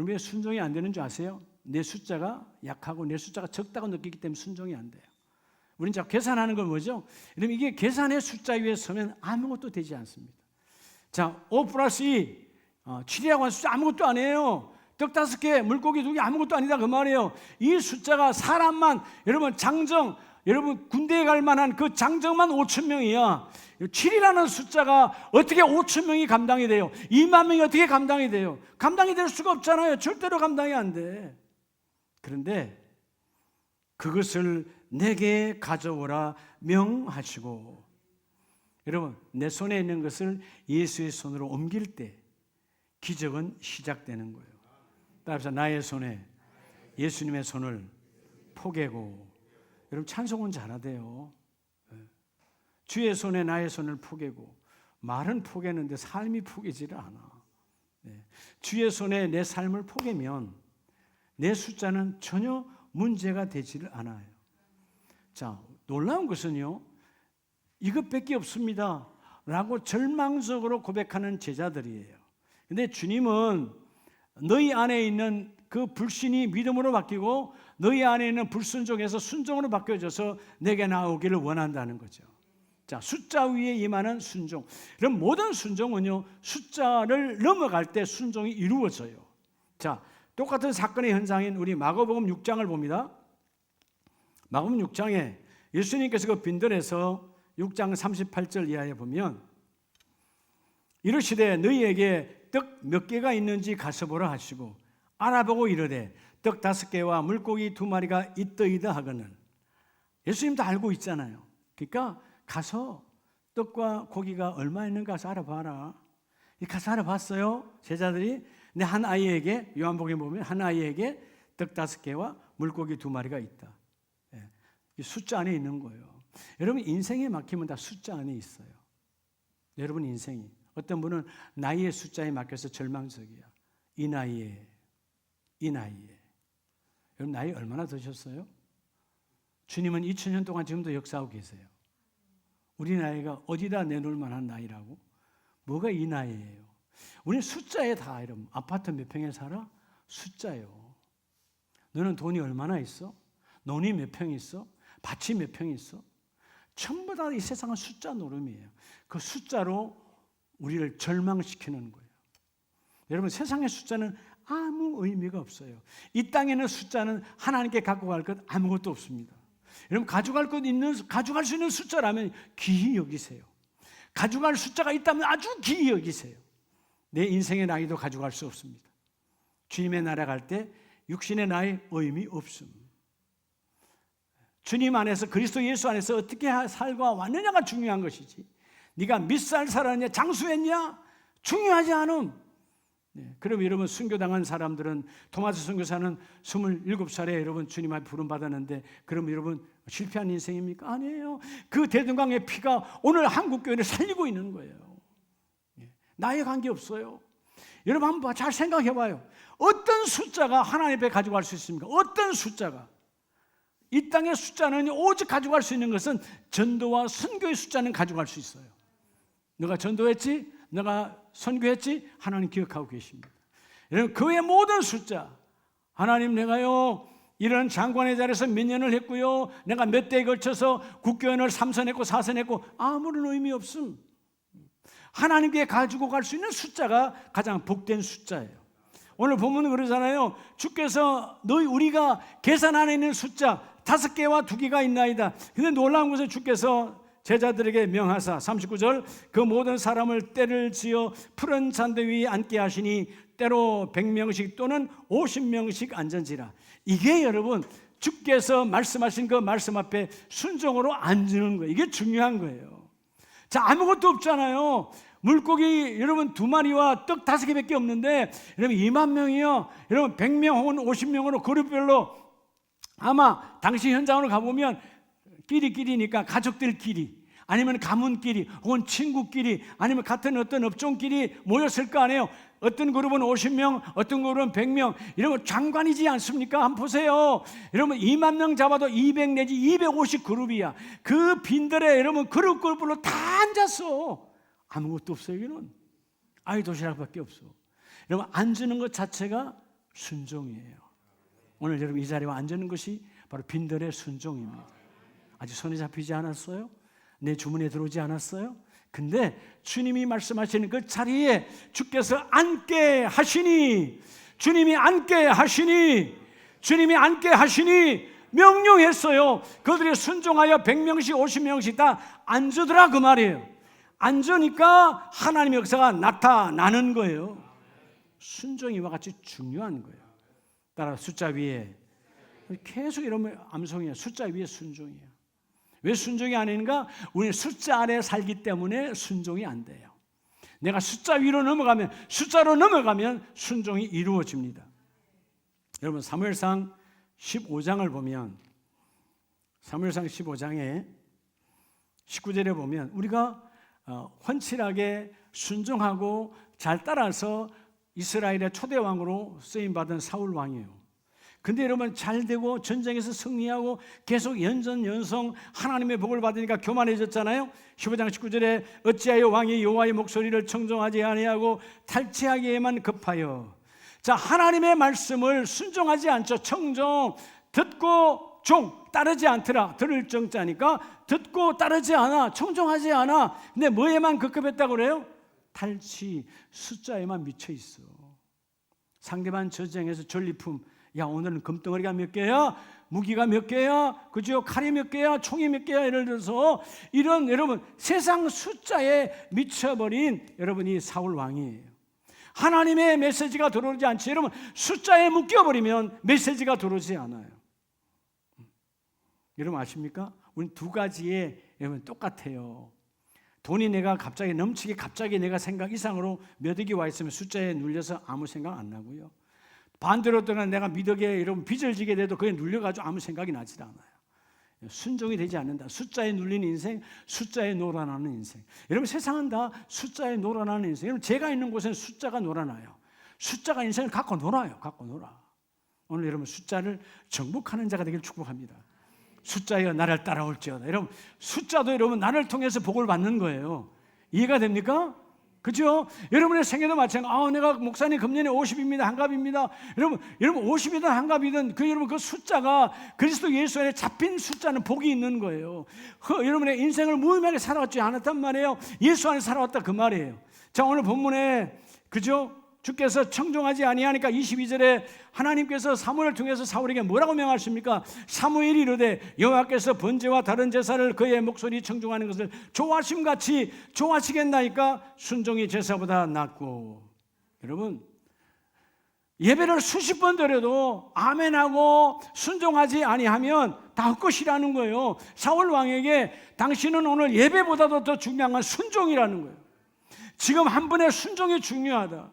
여러분 왜 순종이 안 되는 줄 아세요? 내 숫자가 약하고 내 숫자가 적다고 느끼기 때문에 순종이 안 돼요. 우리는 자꾸 계산하는 건 뭐죠? 여러분 이게 계산의 숫자 위에 서면 아무것도 되지 않습니다. 자, 5 플러스 2, 7이라고 하는 숫자 아무것도 아니에요. 떡 5개, 물고기 2개 아무것도 아니다 그 말이에요. 이 숫자가 사람만, 여러분 장정, 여러분 군대에 갈 만한 그 장정만 5천 명이야. 7이라는 숫자가 어떻게 5천 명이 감당이 돼요? 2만 명이 어떻게 감당이 돼요? 감당이 될 수가 없잖아요. 절대로 감당이 안 돼. 그런데 그것을 내게 가져오라 명하시고, 여러분 내 손에 있는 것을 예수의 손으로 옮길 때 기적은 시작되는 거예요. 따라서 나의 손에 예수님의 손을 포개고, 여러분 찬송은 잘하대요. 주의 손에 나의 손을 포개고, 말은 포개는데 삶이 포개지를 않아. 주의 손에 내 삶을 포개면 내 숫자는 전혀 문제가 되지를 않아요. 자, 놀라운 것은요, 이것밖에 없습니다 라고 절망적으로 고백하는 제자들이에요. 근데 주님은 너희 안에 있는 그 불신이 믿음으로 바뀌고 너희 안에 있는 불순종에서 순종으로 바뀌어져서 내게 나오기를 원한다는 거죠. 자, 숫자 위에 임하는 순종. 그럼 모든 순종은요, 숫자를 넘어갈 때 순종이 이루어져요. 자, 똑같은 사건의 현장인 우리 마가복음 6장을 봅니다. 마가복음 6장에 예수님께서 그 빈들에서 6장 38절 이하에 보면 이르시되 너희에게 떡 몇 개가 있는지 가서 보라 하시고 알아보고 이르되 떡 5개와 물고기 2마리가 있더이다 하거늘. 예수님도 알고 있잖아요. 그러니까 가서 떡과 고기가 얼마 있는가 가서 알아봐라. 가서 알아봤어요. 제자들이. 근데 한 아이에게, 요한복음에 보면 한 아이에게 떡 5개와 물고기 2마리가 있다. 이 숫자 안에 있는 거예요. 여러분 인생에 막히면 다 숫자 안에 있어요. 여러분 인생이. 어떤 분은 나이의 숫자에 막혀서 절망적이야. 이 나이에. 여러분 나이 얼마나 드셨어요? 주님은 2000년 동안 지금도 역사하고 계세요. 우리 나이가 어디다 내놓을 만한 나이라고? 뭐가 이 나이예요? 우리 숫자에 다 이러면 아파트 몇 평에 살아? 숫자요. 너는 돈이 얼마나 있어? 논이 몇 평 있어? 밭이 몇 평 있어? 전부 다 이 세상은 숫자 노름이에요. 그 숫자로 우리를 절망시키는 거예요. 여러분 세상의 숫자는 아무 의미가 없어요. 이 땅에는 숫자는 하나님께 갖고 갈 것 아무것도 없습니다. 여러분 가져갈 수 있는 숫자라면 귀히 여기세요. 가져갈 숫자가 있다면 아주 귀히 여기세요. 내 인생의 나이도 가져갈 수 없습니다. 주님의 나라 갈 때 육신의 나이 의미 없습니다. 주님 안에서 그리스도 예수 안에서 어떻게 살고 왔느냐가 중요한 것이지 네가 몇 살 살았냐 장수했냐 중요하지 않음. 그럼 여러분 순교당한 사람들은 토마스 선교사는 27살에 여러분 주님 앞에 부름받았는데 그럼 여러분 실패한 인생입니까? 아니에요. 그 대동강의 피가 오늘 한국교회를 살리고 있는 거예요. 나에 관계없어요. 여러분 한번 잘 생각해 봐요. 어떤 숫자가 하나님 앞에 가져갈 수 있습니까? 어떤 숫자가? 이 땅의 숫자는 오직 가져갈 수 있는 것은 전도와 선교의 숫자는 가져갈 수 있어요. 너가 전도했지? 너가 선교했지? 하나님 기억하고 계십니다. 여러분 그 외 모든 숫자 하나님 내가요 이런 장관의 자리에서 몇 년을 했고요 내가 몇 대에 걸쳐서 국교원을 3선했고 4선했고 아무런 의미 없음. 하나님께 가지고 갈 수 있는 숫자가 가장 복된 숫자예요. 오늘 보면 그러잖아요. 주께서 우리가 계산 안에 있는 숫자 5개와 2개가 있나이다. 근데 놀라운 것은 주께서 제자들에게 명하사 39절 그 모든 사람을 때를 지어 푸른 잔대 위에 앉게 하시니 때로 100명씩 또는 50명씩 앉은지라. 이게 여러분 주께서 말씀하신 그 말씀 앞에 순종으로 앉는 거예요. 이게 중요한 거예요. 자, 아무것도 없잖아요. 물고기 여러분 2마리와 떡 5개밖에 없는데 여러분 2만 명이요. 여러분 100명 혹은 50명으로 그룹별로 아마 당시 현장으로 가보면 끼리끼리니까 가족들끼리 아니면 가문끼리 혹은 친구끼리 아니면 같은 어떤 업종끼리 모였을 거 아니에요. 어떤 그룹은 50명 어떤 그룹은 100명 이러면 장관이지 않습니까? 한번 보세요. 여러분 2만 명 잡아도 200 내지 250 그룹이야. 그 빈들에 여러분 그룹으로 다 앉았어. 아무것도 없어요. 여기는 아이 도시락밖에 없어. 여러분 앉는 것 자체가 순종이에요. 오늘 여러분 이 자리에 앉는 것이 바로 빈들의 순종입니다. 아직 손에 잡히지 않았어요? 내 주문에 들어오지 않았어요? 근데 주님이 말씀하시는 그 자리에 주께서 앉게 하시니, 주님이 앉게 하시니, 주님이 앉게 하시니 명령했어요. 그들이 순종하여 100명씩 50명씩 다 앉으더라 그 말이에요. 앉으니까 하나님의 역사가 나타나는 거예요. 순종이 이와 같이 중요한 거예요. 따라 숫자 위에 계속 이러면 암송이에요. 숫자 위에 순종이에요. 왜 순종이 아닌가? 우리는 숫자 아래 살기 때문에 순종이 안 돼요. 내가 숫자 위로 넘어가면, 숫자로 넘어가면 순종이 이루어집니다. 여러분 사무엘상 15장을 보면, 사무엘상 15장에 19절에 보면 우리가 헌칠하게 순종하고 잘 따라서 이스라엘의 초대왕으로 쓰임받은 사울 왕이에요. 근데 여러분 잘 되고 전쟁에서 승리하고 계속 연전연성 하나님의 복을 받으니까 교만해졌잖아요. 15장 19절에 어찌하여 왕이 여호와의 목소리를 청종하지 아니하고 탈취하기에만 급하여. 자, 하나님의 말씀을 순종하지 않죠. 청종, 듣고 종, 따르지 않더라. 들을 정자니까 듣고 따르지 않아, 청종하지 않아. 근데 뭐에만 급급했다고 그래요? 탈취, 숫자에만 미쳐 있어. 상대방 전쟁에서 전리품, 야 오늘은 금덩어리가 몇 개야? 무기가 몇 개야? 그죠? 칼이 몇 개야? 총이 몇 개야? 예를 들어서 이런 여러분 세상 숫자에 미쳐버린 여러분이 사울 왕이에요. 하나님의 메시지가 들어오지 않지. 여러분 숫자에 묶여버리면 메시지가 들어오지 않아요. 여러분 아십니까? 우리 두 가지에 여러분 똑같아요. 돈이 내가 갑자기 넘치게 갑자기 내가 생각 이상으로 몇 억이 와 있으면 숫자에 눌려서 아무 생각 안 나고요. 반대로 또는 내가 미덕에 여러분 빚을 지게 돼도 그게 눌려가지고 아무 생각이 나질 않아요. 순종이 되지 않는다. 숫자에 눌린 인생, 숫자에 놀아나는 인생. 여러분 세상은 다 숫자에 놀아나는 인생. 여러분 제가 있는 곳에는 숫자가 놀아나요. 숫자가 인생을 갖고 놀아요. 갖고 놀아. 오늘 여러분 숫자를 정복하는 자가 되길 축복합니다. 숫자여 나를 따라올지어다. 여러분 숫자도 여러분 나를 통해서 복을 받는 거예요. 이해가 됩니까? 그죠? 여러분의 생애도 마찬가지. 내가 목사님 금년에 50입니다. 한갑입니다. 여러분 50이든 한갑이든 여러분 그 숫자가 그리스도 예수 안에 잡힌 숫자는 복이 있는 거예요. 여러분의 인생을 무의미하게 살아왔지 않았단 말이에요. 예수 안에 살아왔다 그 말이에요. 자, 오늘 본문에 그죠? 주께서 청종하지 아니하니까 22절에 하나님께서 사무엘을 통해서 사울에게 뭐라고 명하십니까? 사무엘이 이르되 여호와께서 번제와 다른 제사를 그의 목소리 청종하는 것을 좋아하심같이 좋아하시겠나이까? 순종이 제사보다 낫고. 여러분 예배를 수십 번 드려도 아멘하고 순종하지 아니하면 다 헛것이라는 거예요. 사울 왕에게 당신은 오늘 예배보다도 더 중요한 건 순종이라는 거예요. 지금 한 분의 순종이 중요하다.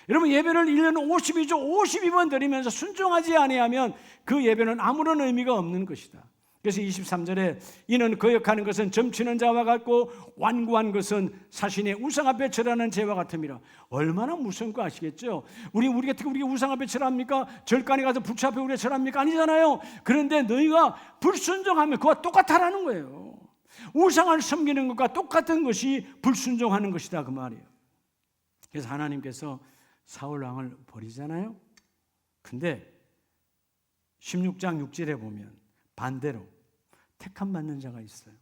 여러분 예배를 1년 52번 드리면서 순종하지 아니하면 그 예배는 아무런 의미가 없는 것이다. 그래서 23절에 이는 거역하는 것은 점치는 자와 같고 완고한 것은 사신의 우상 앞에 절하는 죄와 같음이라. 얼마나 무서운 거 아시겠죠? 우리가 어떻게 우상 앞에 절합니까? 절간에 가서 부처 앞에 우리가 절합니까? 아니잖아요. 그런데 너희가 불순종하면 그와 똑같다라는 거예요. 우상을 섬기는 것과 똑같은 것이 불순종하는 것이다 그 말이에요. 그래서 하나님께서 사울 왕을 버리잖아요. 근데 16장 6절에 보면 반대로 택함 받는 자가 있어요.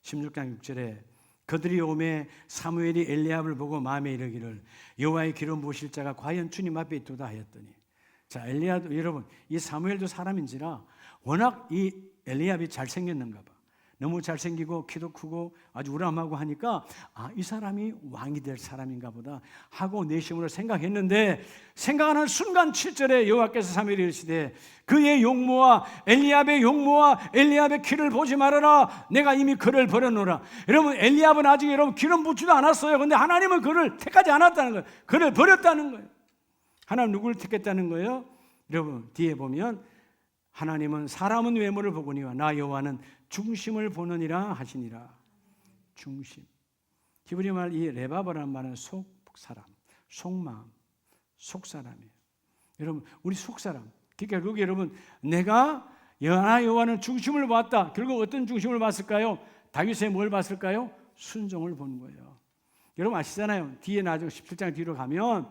16장 6절에 그들이 오매 사무엘이 엘리압을 보고 마음에 이르기를 여호와의 기름 부으실 자가 과연 주님 앞에 있도다 하였더니. 자, 엘리압도 여러분 이 사무엘도 사람인지라 워낙 이 엘리압이 잘생겼는가 봐. 너무 잘생기고 키도 크고 아주 우람하고 하니까 이 사람이 왕이 될 사람인가 보다 하고 내심으로 생각했는데 생각하는 순간 7절에 여호와께서 사무엘이 이르시되 그의 용모와 엘리압의 용모와 엘리압의 키를 보지 말아라. 내가 이미 그를 버려놓으라. 여러분 엘리압은 아직 여러분 기름 붓지도 않았어요. 근데 하나님은 그를 택하지 않았다는 거예요. 그를 버렸다는 거예요. 하나님 누구를 택했다는 거예요? 여러분 뒤에 보면 하나님은 사람은 외모를 보거니와 나 여호와는 중심을 보느니라 하시니라. 중심. 히브리 말 이 레바바라는 말은 속사람, 속마음, 속사람이에요. 여러분 우리 속사람. 그러니까 여기 여러분 내가 여호와는 중심을 봤다. 결국 어떤 중심을 봤을까요? 다윗의 뭘 봤을까요? 순종을 본 거예요. 여러분 아시잖아요. 뒤에 나중 17장 뒤로 가면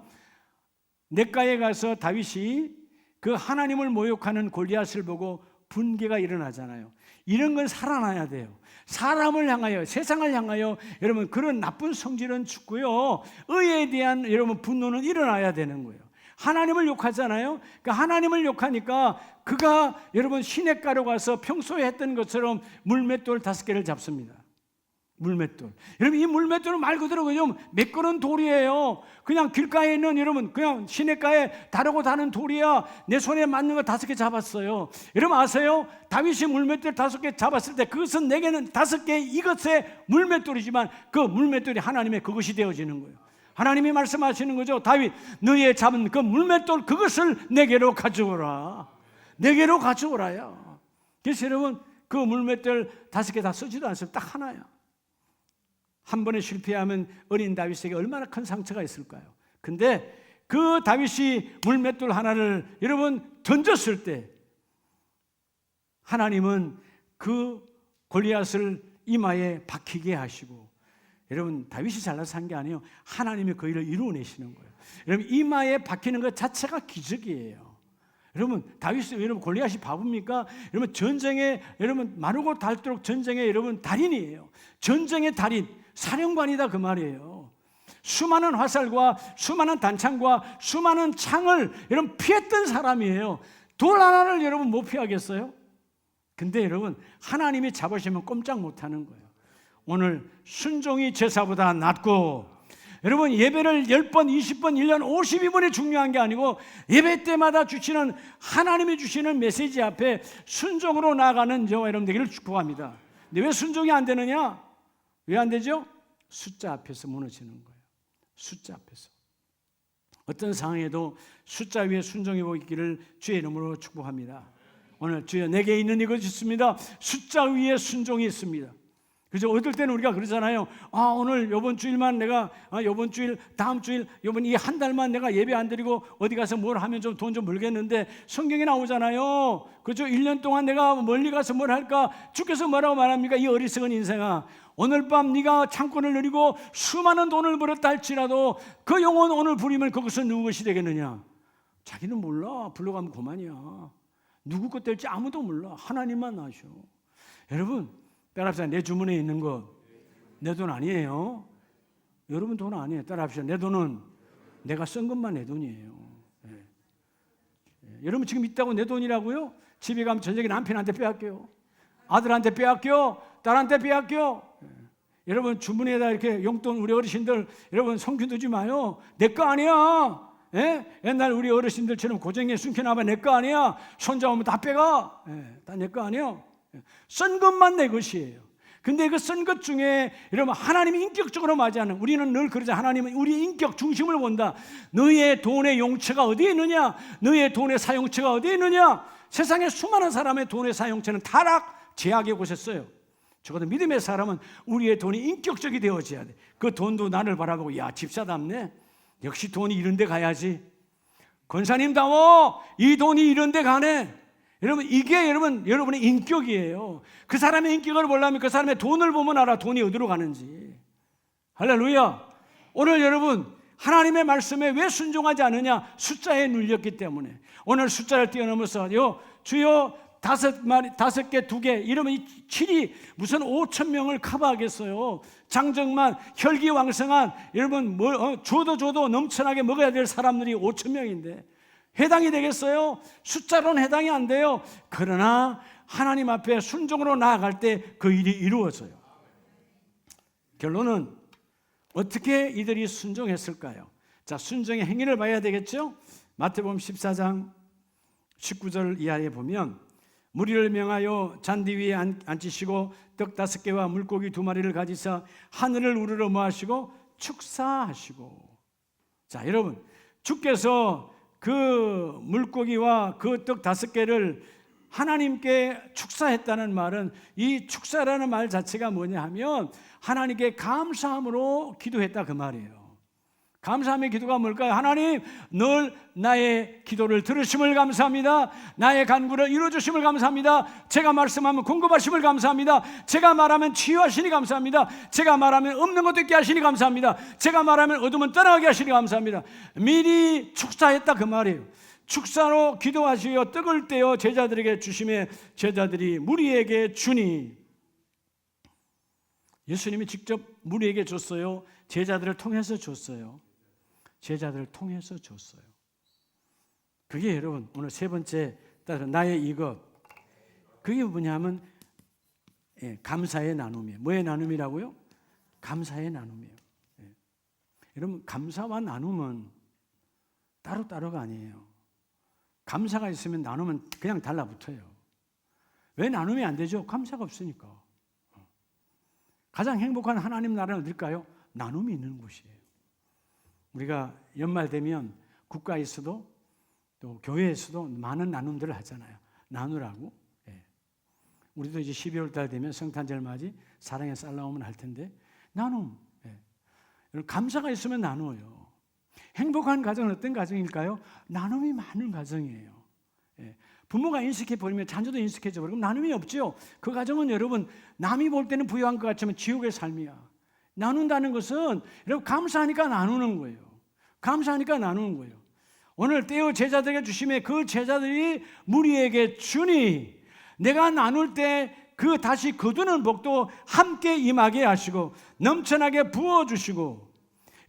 냇가에 가서 다윗이 그 하나님을 모욕하는 골리앗을 보고 분개가 일어나잖아요. 이런 건 살아나야 돼요. 사람을 향하여, 세상을 향하여 여러분 그런 나쁜 성질은 죽고요, 의에 대한 여러분 분노는 일어나야 되는 거예요. 하나님을 욕하잖아요. 그 하나님을 욕하니까 그가 여러분 시냇가로 가서 평소에 했던 것처럼 물맷돌 5개를 잡습니다. 물맷돌. 여러분 이 물맷돌은 말 그대로 그냥 매끄러운 돌이에요. 그냥 길가에 있는 여러분 그냥 시냇가에 다르고 다른 돌이야. 내 손에 맞는 거 5개 잡았어요. 여러분 아세요? 다윗이 물맷돌 5개 잡았을 때 그것은 내게는 5개 이것의 물맷돌이지만 그 물맷돌이 하나님의 그것이 되어지는 거예요. 하나님이 말씀하시는 거죠. 다윗, 너의 잡은 그 물맷돌 그것을 내게로 가져오라. 내게로 가져오라요. 그래서 여러분 그 물맷돌 5개 다 쓰지도 않았어요. 딱 하나야. 한 번에 실패하면 어린 다윗에게 얼마나 큰 상처가 있을까요? 근데 그 다윗이 물맷돌 하나를 여러분 던졌을 때 하나님은 그 골리앗을 이마에 박히게 하시고, 여러분 다윗이 잘나서 한 게 아니에요. 하나님이 그 일을 이루어내시는 거예요. 여러분 이마에 박히는 것 자체가 기적이에요. 여러분 다윗이 여러분 골리앗이 바보입니까? 여러분 전쟁에 여러분 마르고 닳도록 전쟁의 여러분 달인이에요. 전쟁의 달인, 사령관이다 그 말이에요. 수많은 화살과 수많은 단창과 수많은 창을 여러분 피했던 사람이에요. 돌 하나를 여러분 못 피하겠어요? 근데 여러분 하나님이 잡으시면 꼼짝 못하는 거예요. 오늘 순종이 제사보다 낫고, 여러분 예배를 10번, 20번, 1년 52번이 중요한 게 아니고 예배 때마다 주시는 하나님이 주시는 메시지 앞에 순종으로 나아가는 저와 여러분 되기를 축복합니다. 근데 왜 순종이 안 되느냐? 왜 안 되죠? 숫자 앞에서 무너지는 거예요. 숫자 앞에서. 어떤 상황에도 숫자 위에 순종해 보기를 주의 이름으로 축복합니다. 오늘 주여 내게 있는 이것이 있습니다. 숫자 위에 순종이 있습니다. 그죠? 어떨 때는 우리가 그러잖아요. 오늘 요번 주일만 내가 요번 주일, 다음 주일, 요번 이 한 달만 내가 예배 안 드리고 어디 가서 뭘 하면 좀 돈 좀 벌겠는데 성경에 나오잖아요. 그죠? 1년 동안 내가 멀리 가서 뭘 할까? 주께서 뭐라고 말합니까? 이 어리석은 인생아, 오늘 밤 네가 창고를 누리고 수많은 돈을 벌었다 할지라도 그 영혼 오늘 부리면 그것은 누구 것이 되겠느냐? 자기는 몰라. 불러가면 그만이야. 누구 것 될지 아무도 몰라. 하나님만 아셔. 여러분 따라합시다. 내 주머니에 있는 거 내 돈 아니에요. 여러분 돈 아니에요. 따라합시다. 내 돈은 내가 쓴 것만 내 돈이에요. 여러분 지금 있다고 내 돈이라고요? 집에 가면 저녁에 남편한테 빼앗겨요. 아들한테 빼앗겨. 딸한테 빼앗겨. 여러분 주머니에다 이렇게 용돈, 우리 어르신들 여러분 성균 두지 마요. 내 거 아니야. 옛날 우리 어르신들처럼 고쟁이에 숨겨놔봐. 내 거 아니야. 손자 오면 다 빼가. 다 내 거 아니에요. 쓴 것만 내 것이에요. 근데 그 쓴 것 중에 여러분 하나님이 인격적으로 맞이하는, 우리는 늘 그러자. 하나님은 우리 인격 중심을 본다. 너의 돈의 용처가 어디에 있느냐? 너의 돈의 사용처가 어디에 있느냐? 세상에 수많은 사람의 돈의 사용처는 타락, 제약의 곳에 써요. 적어도 믿음의 사람은 우리의 돈이 인격적이 되어져야 돼. 그 돈도 나를 바라보고 야 집사답네. 역시 돈이 이런 데 가야지. 권사님다워 이 돈이 이런 데 가네. 여러분 이게 여러분의 인격이에요. 그 사람의 인격을 보려면 그 사람의 돈을 보면 알아. 돈이 어디로 가는지. 할렐루야. 오늘 여러분 하나님의 말씀에 왜 순종하지 않느냐? 숫자에 눌렸기 때문에. 오늘 숫자를 뛰어넘어서 주여 5개, 2개 이러면 이 7이 무슨 5천 명을 커버하겠어요. 장정만 혈기왕성한 여러분 줘도 넘쳐나게 먹어야 될 사람들이 5천 명인데 해당이 되겠어요? 숫자로는 해당이 안 돼요. 그러나 하나님 앞에 순종으로 나아갈 때 그 일이 이루어져요. 결론은 어떻게 이들이 순종했을까요? 자, 순종의 행위를 봐야 되겠죠? 마태복음 14장 19절 이하에 보면 무리를 명하여 잔디 위에 앉히시고 떡 5개와 물고기 2마리를 가지사 하늘을 우러러 모하시고 축사하시고. 자, 여러분 주께서 그 물고기와 그 떡 5개를 하나님께 축사했다는 말은, 이 축사라는 말 자체가 뭐냐 하면 하나님께 감사함으로 기도했다 그 말이에요. 감사함의 기도가 뭘까요? 하나님, 늘 나의 기도를 들으심을 감사합니다. 나의 간구를 이루어주심을 감사합니다. 제가 말씀하면 공급하심을 감사합니다. 제가 말하면 치유하시니 감사합니다. 제가 말하면 없는 것도 있게 하시니 감사합니다. 제가 말하면 어둠은 떠나게 하시니 감사합니다. 미리 축사했다 그 말이에요. 축사로 기도하시어 떡을 떼어 제자들에게 주심에 제자들이 무리에게 주니. 예수님이 직접 무리에게 줬어요? 제자들을 통해서 줬어요? 제자들을 통해서 줬어요. 그게 여러분 오늘 세 번째 따라 나의 이것, 그게 뭐냐면 감사의 나눔이에요. 뭐의 나눔이라고요? 감사의 나눔이에요. 여러분 감사와 나눔은 따로따로가 아니에요. 감사가 있으면 나눔은 그냥 달라붙어요. 왜 나눔이 안 되죠? 감사가 없으니까. 가장 행복한 하나님 나라는 어딜까요? 나눔이 있는 곳이에요. 우리가 연말 되면 국가에서도 또 교회에서도 많은 나눔들을 하잖아요. 나누라고. 우리도 이제 12월 달 되면 성탄절 맞이 사랑의 쌀 나오면 할 텐데 나눔. 감사가 있으면 나누어요. 행복한 가정은 어떤 가정일까요? 나눔이 많은 가정이에요. 부모가 인식해 버리면 자녀도 인식해져 버리고 나눔이 없죠. 그 가정은 여러분 남이 볼 때는 부유한 것 같지만 지옥의 삶이야. 나눈다는 것은 여러분 감사하니까 나누는 거예요. 감사하니까 나누는 거예요. 오늘 떼어 제자들에게 주심에 그 제자들이 무리에게 주니 내가 나눌 때 그 다시 거두는 복도 함께 임하게 하시고 넘쳐나게 부어주시고.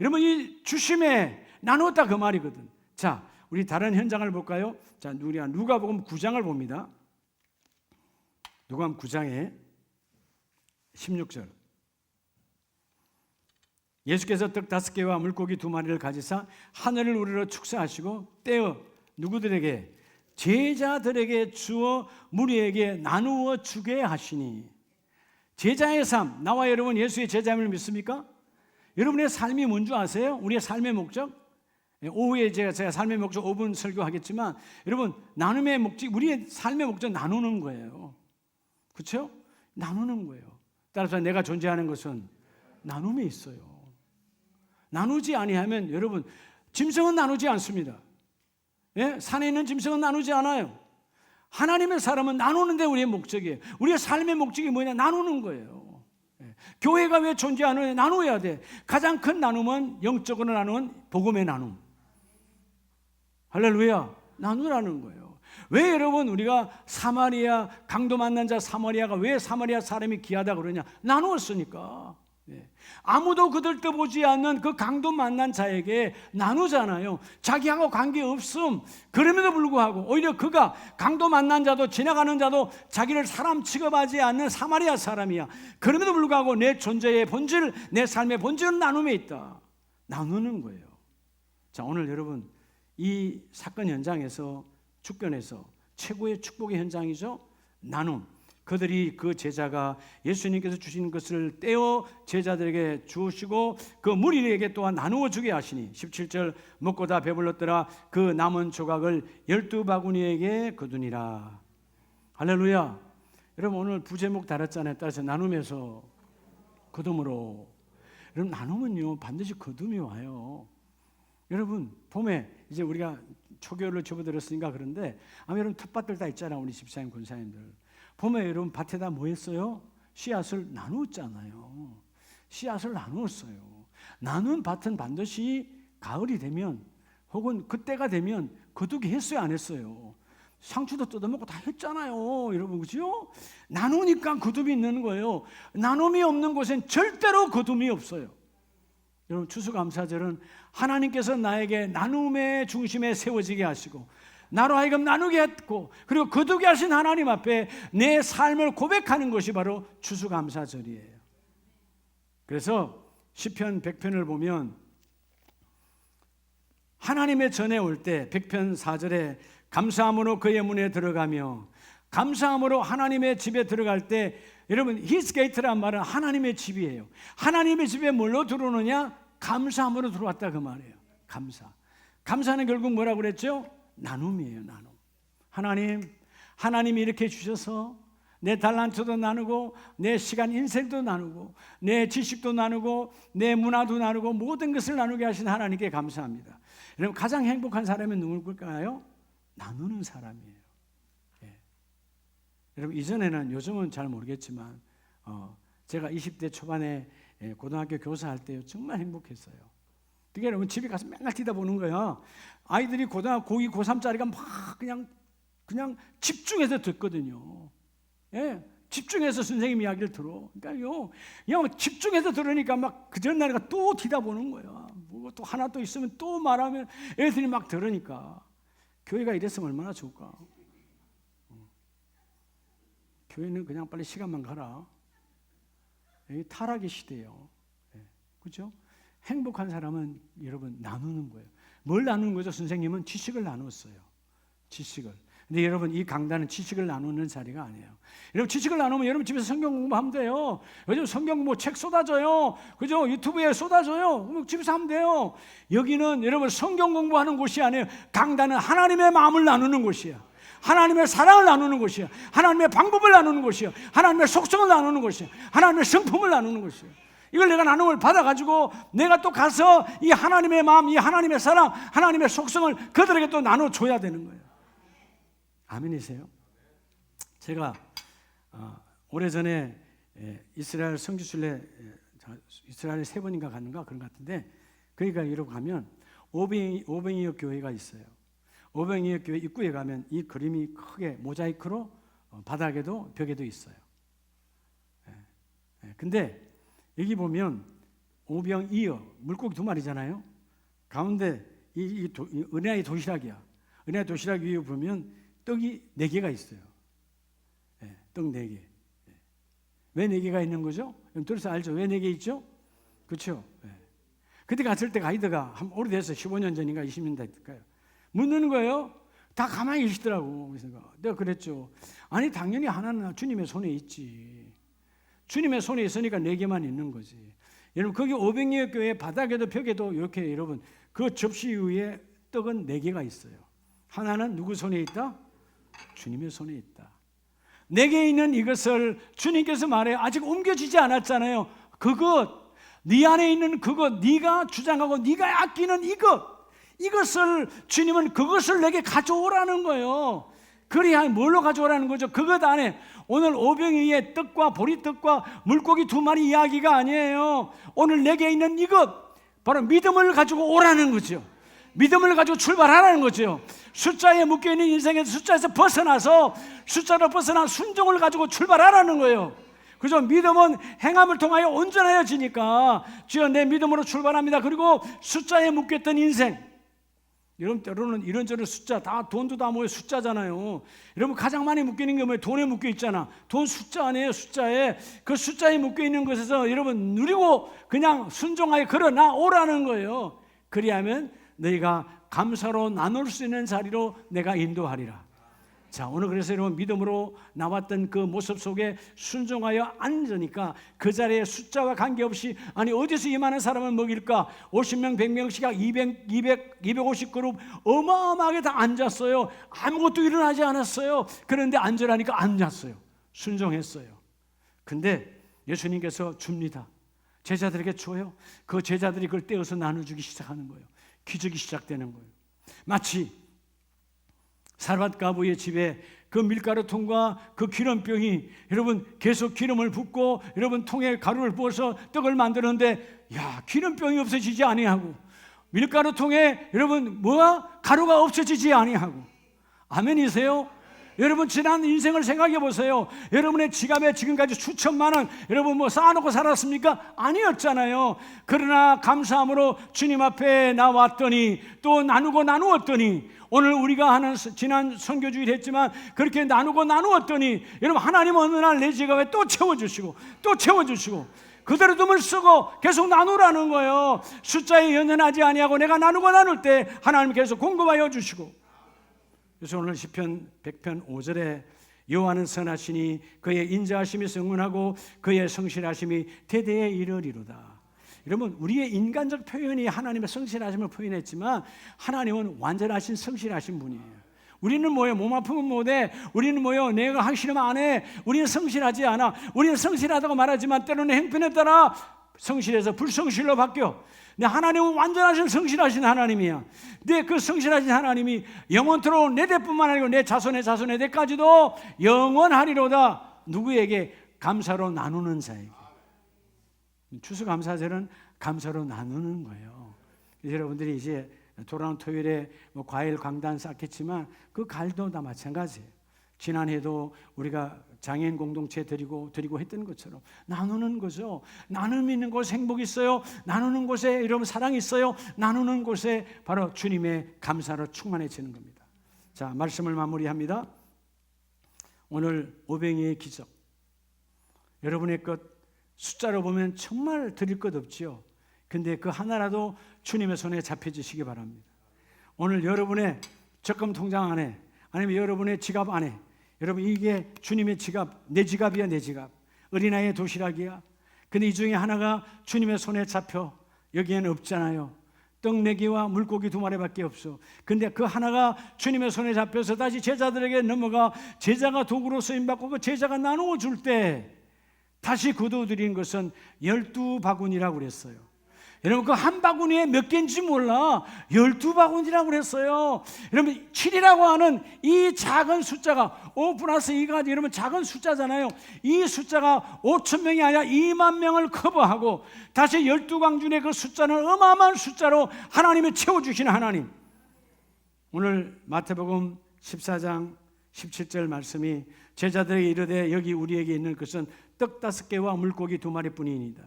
여러분 이 주심에 나누었다 그 말이거든. 자, 우리 다른 현장을 볼까요? 자, 우리가 누가복음 9장을 봅니다. 누가복음 9장에 16절. 예수께서 떡 5개와 물고기 2마리를 가지사 하늘을 우러러 축사하시고 떼어 누구들에게? 제자들에게 주어 무리에게 나누어 주게 하시니. 제자의 삶, 나와 여러분 예수의 제자임을 믿습니까? 여러분의 삶이 뭔지 아세요? 우리의 삶의 목적? 오후에 제가 삶의 목적 5분 설교하겠지만 여러분 나눔의 목적, 우리의 삶의 목적 나누는 거예요. 그렇죠? 나누는 거예요. 따라서 내가 존재하는 것은 나눔에 있어요. 나누지 아니하면 여러분 짐승은 나누지 않습니다. 산에 있는 짐승은 나누지 않아요. 하나님의 사람은 나누는데 우리의 목적이에요. 우리의 삶의 목적이 뭐냐? 나누는 거예요. 교회가 왜 존재하느냐? 나누어야 돼. 가장 큰 나눔은 영적으로 나누는 복음의 나눔. 할렐루야. 나누라는 거예요. 왜 여러분 우리가 사마리아 강도 만난 자 사마리아가 왜 사마리아 사람이 귀하다 그러냐? 나누었으니까. 아무도 그들 때 보지 않는 그 강도 만난 자에게 나누잖아요. 자기하고 관계없음. 그럼에도 불구하고 오히려 그가 강도 만난 자도 지나가는 자도 자기를 사람 취급하지 않는 사마리아 사람이야. 그럼에도 불구하고 내 존재의 본질, 내 삶의 본질은 나눔에 있다. 나누는 거예요. 자, 오늘 여러분 이 사건 현장에서 주권에서 최고의 축복의 현장이죠. 나눔. 그들이 그 제자가 예수님께서 주신 것을 떼어 제자들에게 주시고 그 무리에게 또한 나누어 주게 하시니 17절 먹고 다 배불렀더라 그 남은 조각을 12바구니에게 거두니라. 할렐루야. 여러분 오늘 부제목 달았잖아요. 따라서 나눔에서 거둠으로. 여러분 나눔은요 반드시 거둠이 와요. 여러분 봄에 이제 우리가 초겨울로 접어들었으니까 그런데 아마 여러분 텃밭들 다 있잖아요. 우리 집사님 권사님들 봄에 여러분 밭에다 뭐 했어요? 씨앗을 나누었잖아요. 씨앗을 나누었어요. 나눈 밭은 반드시 가을이 되면 혹은 그때가 되면 거두기 했어요? 안 했어요? 상추도 뜯어먹고 다 했잖아요. 여러분 그죠? 나누니까 거둠이 있는 거예요. 나눔이 없는 곳엔 절대로 거둠이 없어요. 여러분 추수감사절은 하나님께서 나에게 나눔의 중심에 세워지게 하시고 나로 하여금 나누게 했고 그리고 거두게 하신 하나님 앞에 내 삶을 고백하는 것이 바로 추수감사절이에요. 그래서 시편 100편을 보면 하나님의 전에 올 때 100편 4절에 감사함으로 그의 문에 들어가며 감사함으로 하나님의 집에 들어갈 때 여러분 His gate란 말은 하나님의 집이에요. 하나님의 집에 뭘로 들어오느냐? 감사함으로 들어왔다 그 말이에요. 감사는 결국 뭐라고 그랬죠? 나눔이에요. 나눔. 하나님이 이렇게 주셔서 내 달란트도 나누고 내 시간 인생도 나누고 내 지식도 나누고 내 문화도 나누고 모든 것을 나누게 하신 하나님께 감사합니다. 여러분 가장 행복한 사람은 누굴까요? 나누는 사람이에요. 여러분 이전에는 요즘은 잘 모르겠지만 제가 20대 초반에 고등학교 교사할 때 정말 행복했어요. 어떻게 여러분 집에 가서 맨날 뒤다보는 거야. 아이들이 고등학교 고2, 고3짜리가 막 그냥 집중해서 듣거든요. 예, 집중해서 선생님 이야기를 들어. 그러니까요, 그냥 집중해서 들으니까 막 그 전날가 또 뒤다보는 거야. 뭐 또 하나 또 있으면 또 말하면 애들이 막 들으니까. 교회가 이랬으면 얼마나 좋을까. 교회는 그냥 빨리 시간만 가라. 여기 타락의 시대예요. 그렇죠? 행복한 사람은 여러분 나누는 거예요. 뭘 나누는 거죠? 선생님은 지식을 나눴어요. 지식을. 근데 여러분 이 강단은 지식을 나누는 자리가 아니에요. 여러분 지식을 나누면 여러분 집에서 성경 공부하면 돼요. 요즘 성경 공부 책 쏟아져요. 그죠? 유튜브에 쏟아져요. 그럼 집에서 하면 돼요. 여기는 여러분 성경 공부하는 곳이 아니에요. 강단은 하나님의 마음을 나누는 곳이야. 하나님의 사랑을 나누는 곳이야. 하나님의 방법을 나누는 곳이야. 하나님의 속성을 나누는 곳이야. 하나님의 성품을 나누는 곳이야. 이걸 내가 나눔을 받아가지고 내가 또 가서 이 하나님의 마음, 이 하나님의 사랑, 하나님의 속성을 그들에게 또 나눠줘야 되는 거예요. 아멘이세요? 제가 오래전에 이스라엘 성지순례 이스라엘에 3번인가 갔는가 그런 것 같은데 그러니까 이러고 가면 오병이어 교회가 있어요. 오병이어 교회 입구에 가면 이 그림이 크게 모자이크로 바닥에도 벽에도 있어요. 근데 여기 보면 오병이어 물고기 2마리잖아요. 가운데 이 은혜의 도시락이야. 은혜의 도시락 위에 보면 떡이 4개가 있어요. 떡 4개. 왜 4개가 있는 거죠? 들어서 알죠? 왜 4개 있죠? 그렇죠? 그때 갔을 때 가이드가 오래돼서 15년 전인가 20년 됐을까요? 묻는 거예요. 다 가만히 계시더라고. 그래서 내가 그랬죠. 아니 당연히 하나는 주님의 손에 있지. 주님의 손에 있으니까 4개만 있는 거지. 여러분 거기 오병이어 교회 바닥에도 벽에도 이렇게 여러분 그 접시 위에 떡은 4개가 있어요. 하나는 누구 손에 있다? 주님의 손에 있다. 4개 있는 이것을 주님께서 말해요. 아직 옮겨지지 않았잖아요. 그것, 네 안에 있는 그것, 네가 주장하고 네가 아끼는 이것을 주님은 그것을 내게 가져오라는 거예요. 그래야 뭘로 가져오라는 거죠? 그것 안에 오늘 오병이의 떡과 보리떡과 물고기 2마리 이야기가 아니에요. 오늘 내게 있는 이것 바로 믿음을 가지고 오라는 거죠. 믿음을 가지고 출발하라는 거죠. 숫자에 묶여있는 인생에서 숫자에서 벗어나서 숫자로 벗어난 순종을 가지고 출발하라는 거예요. 그죠? 믿음은 행함을 통하여 온전해지니까 주여 내 믿음으로 출발합니다. 그리고 숫자에 묶였던 인생, 여러분 때로는 이런저런 숫자 다 돈도 다 모여 숫자잖아요. 여러분 가장 많이 묶이는 게 뭐예요? 돈에 묶여 있잖아. 돈 숫자 아니에요. 숫자에. 그 숫자에 묶여 있는 것에서 여러분 누리고 그냥 순종하여 걸어 나오라는 거예요. 그리하면 너희가 감사로 나눌 수 있는 자리로 내가 인도하리라. 자, 오늘 그래서 여러분 믿음으로 나왔던 그 모습 속에 순종하여 앉으니까 그 자리에 숫자와 관계없이 아니 어디서 이 많은 사람을 먹일까? 50명, 100명씩 250그룹 어마어마하게 다 앉았어요. 아무것도 일어나지 않았어요. 그런데 앉으라니까 앉았어요. 순종했어요. 근데 예수님께서 줍니다. 제자들에게 줘요. 그 제자들이 그걸 떼어서 나눠주기 시작하는 거예요. 기적이 시작되는 거예요. 마치 사르밧 가부의 집에 그 밀가루통과 그 기름병이 여러분 계속 기름을 붓고 여러분 통에 가루를 부어서 떡을 만드는데 야 기름병이 없어지지 아니하고 밀가루통에 여러분 뭐가 가루가 없어지지 아니하고 아멘이세요? 여러분 지난 인생을 생각해 보세요. 여러분의 지갑에 지금까지 수천만 원 여러분 뭐 쌓아놓고 살았습니까? 아니었잖아요. 그러나 감사함으로 주님 앞에 나왔더니 또 나누었더니 오늘 우리가 하는 지난 선교주일 했지만 그렇게 나누었더니 여러분 하나님 어느 날 내 지갑에 또 채워주시고 그대로 둠을 쓰고 계속 나누라는 거예요. 숫자에 연연하지 아니하고 내가 나눌 때 하나님 계속 공급하여 주시고. 그래서 오늘 시편 100편 5절에 여호와는 선하시니 그의 인자하심이 성문하고 그의 성실하심이 대대에 이르리로다. 여러분 우리의 인간적 표현이 하나님의 성실하심을 표현했지만 하나님은 완전하신 성실하신 분이에요. 우리는 뭐예요? 몸 아프면 못해. 우리는 뭐예요? 내가 하기 싫으면 안 해. 우리는 성실하지 않아. 우리는 성실하다고 말하지만 때로는 행편에 따라 성실해서 불성실로 바뀌어. 근데 하나님은 완전하신 성실하신 하나님이야. 근데 그 성실하신 하나님이 영원토록 내 대뿐만 아니고 내 자손의 대까지도 영원하리로다. 누구에게? 감사로 나누는 자에게. 추수감사절은 감사로 나누는 거예요. 여러분들이 이제 돌아오는 토요일에 뭐 과일 광단 쌓겠지만 그 과일도 다 마찬가지예요. 지난해도 우리가 장애인 공동체 드리고 했던 것처럼 나누는 거죠. 나눔 있는 곳에 행복이 있어요. 나누는 곳에 여러분 사랑이 있어요. 나누는 곳에 바로 주님의 감사로 충만해지는 겁니다. 자, 말씀을 마무리합니다. 오늘 오병이의 기적, 여러분의 것 숫자로 보면 정말 드릴 것 없지요. 근데 그 하나라도 주님의 손에 잡혀주시기 바랍니다. 오늘 여러분의 적금 통장 안에 아니면 여러분의 지갑 안에, 여러분 이게 주님의 지갑, 내 지갑이야, 내 지갑. 어린아이의 도시락이야. 근데 이 중에 하나가 주님의 손에 잡혀 여기에는 없잖아요. 떡내기와 물고기 2마리밖에 없어. 근데 그 하나가 주님의 손에 잡혀서 다시 제자들에게 넘어가 제자가 도구로 쓰임받고 그 제자가 나누어 줄 때 다시 거두어드린 것은 12바구니라고 그랬어요. 여러분 그 한 바구니에 몇 개인지 몰라. 12바구니라고 그랬어요. 여러분 7이라고 하는 이 작은 숫자가 5 플러스 2가 여러분 작은 숫자잖아요. 이 숫자가 5,000명이 아니라 2만 명을 커버하고 다시 12광준의 그 숫자는 어마어마한 숫자로 하나님이 채워주시는 하나님. 오늘 마태복음 14장 17절 말씀이 제자들에게 이르되 여기 우리에게 있는 것은 떡 5개와 물고기 2마리뿐이니이다.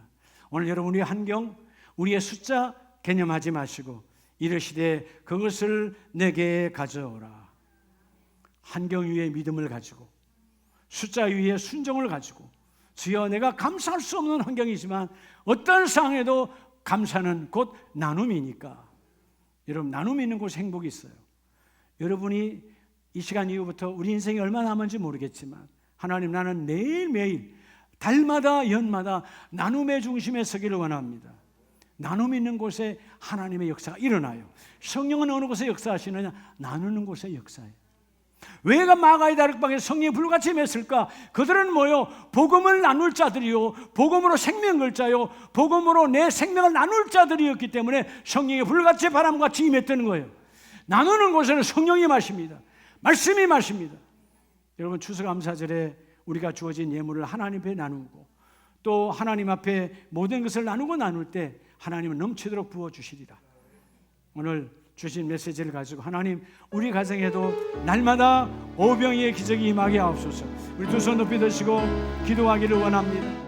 오늘 여러분 우리의 환경, 우리의 숫자 개념하지 마시고 이르시되 그것을 내게 가져오라. 환경 위에 믿음을 가지고 숫자 위에 순종을 가지고 주여 내가 감사할 수 없는 환경이지만 어떤 상황에도 감사는 곧 나눔이니까. 여러분 나눔이 있는 곳에 행복이 있어요. 여러분이 이 시간 이후부터 우리 인생이 얼마나 남은지 모르겠지만 하나님 나는 매일매일 달마다 연마다 나눔의 중심에 서기를 원합니다. 나눔 있는 곳에 하나님의 역사가 일어나요. 성령은 어느 곳에 역사하시느냐? 나누는 곳에 역사해요. 왜가 마가의 다락방에 성령이 불같이 맺을까? 그들은 뭐요? 복음을 나눌 자들이요, 복음으로 생명 걸 자요, 복음으로 내 생명을 나눌 자들이었기 때문에 성령이 불같이 바람같이 임했다는 거예요. 나누는 곳에는 성령이 마십니다. 말씀이 마십니다. 여러분 추수감사절에 우리가 주어진 예물을 하나님 앞에 나누고 또 하나님 앞에 모든 것을 나누고 나눌 때 하나님은 넘치도록 부어주시리라. 오늘 주신 메시지를 가지고 하나님 우리 가정에도 날마다 오병이의 기적이 임하게 하옵소서. 우리 두 손 높이 드시고 기도하기를 원합니다.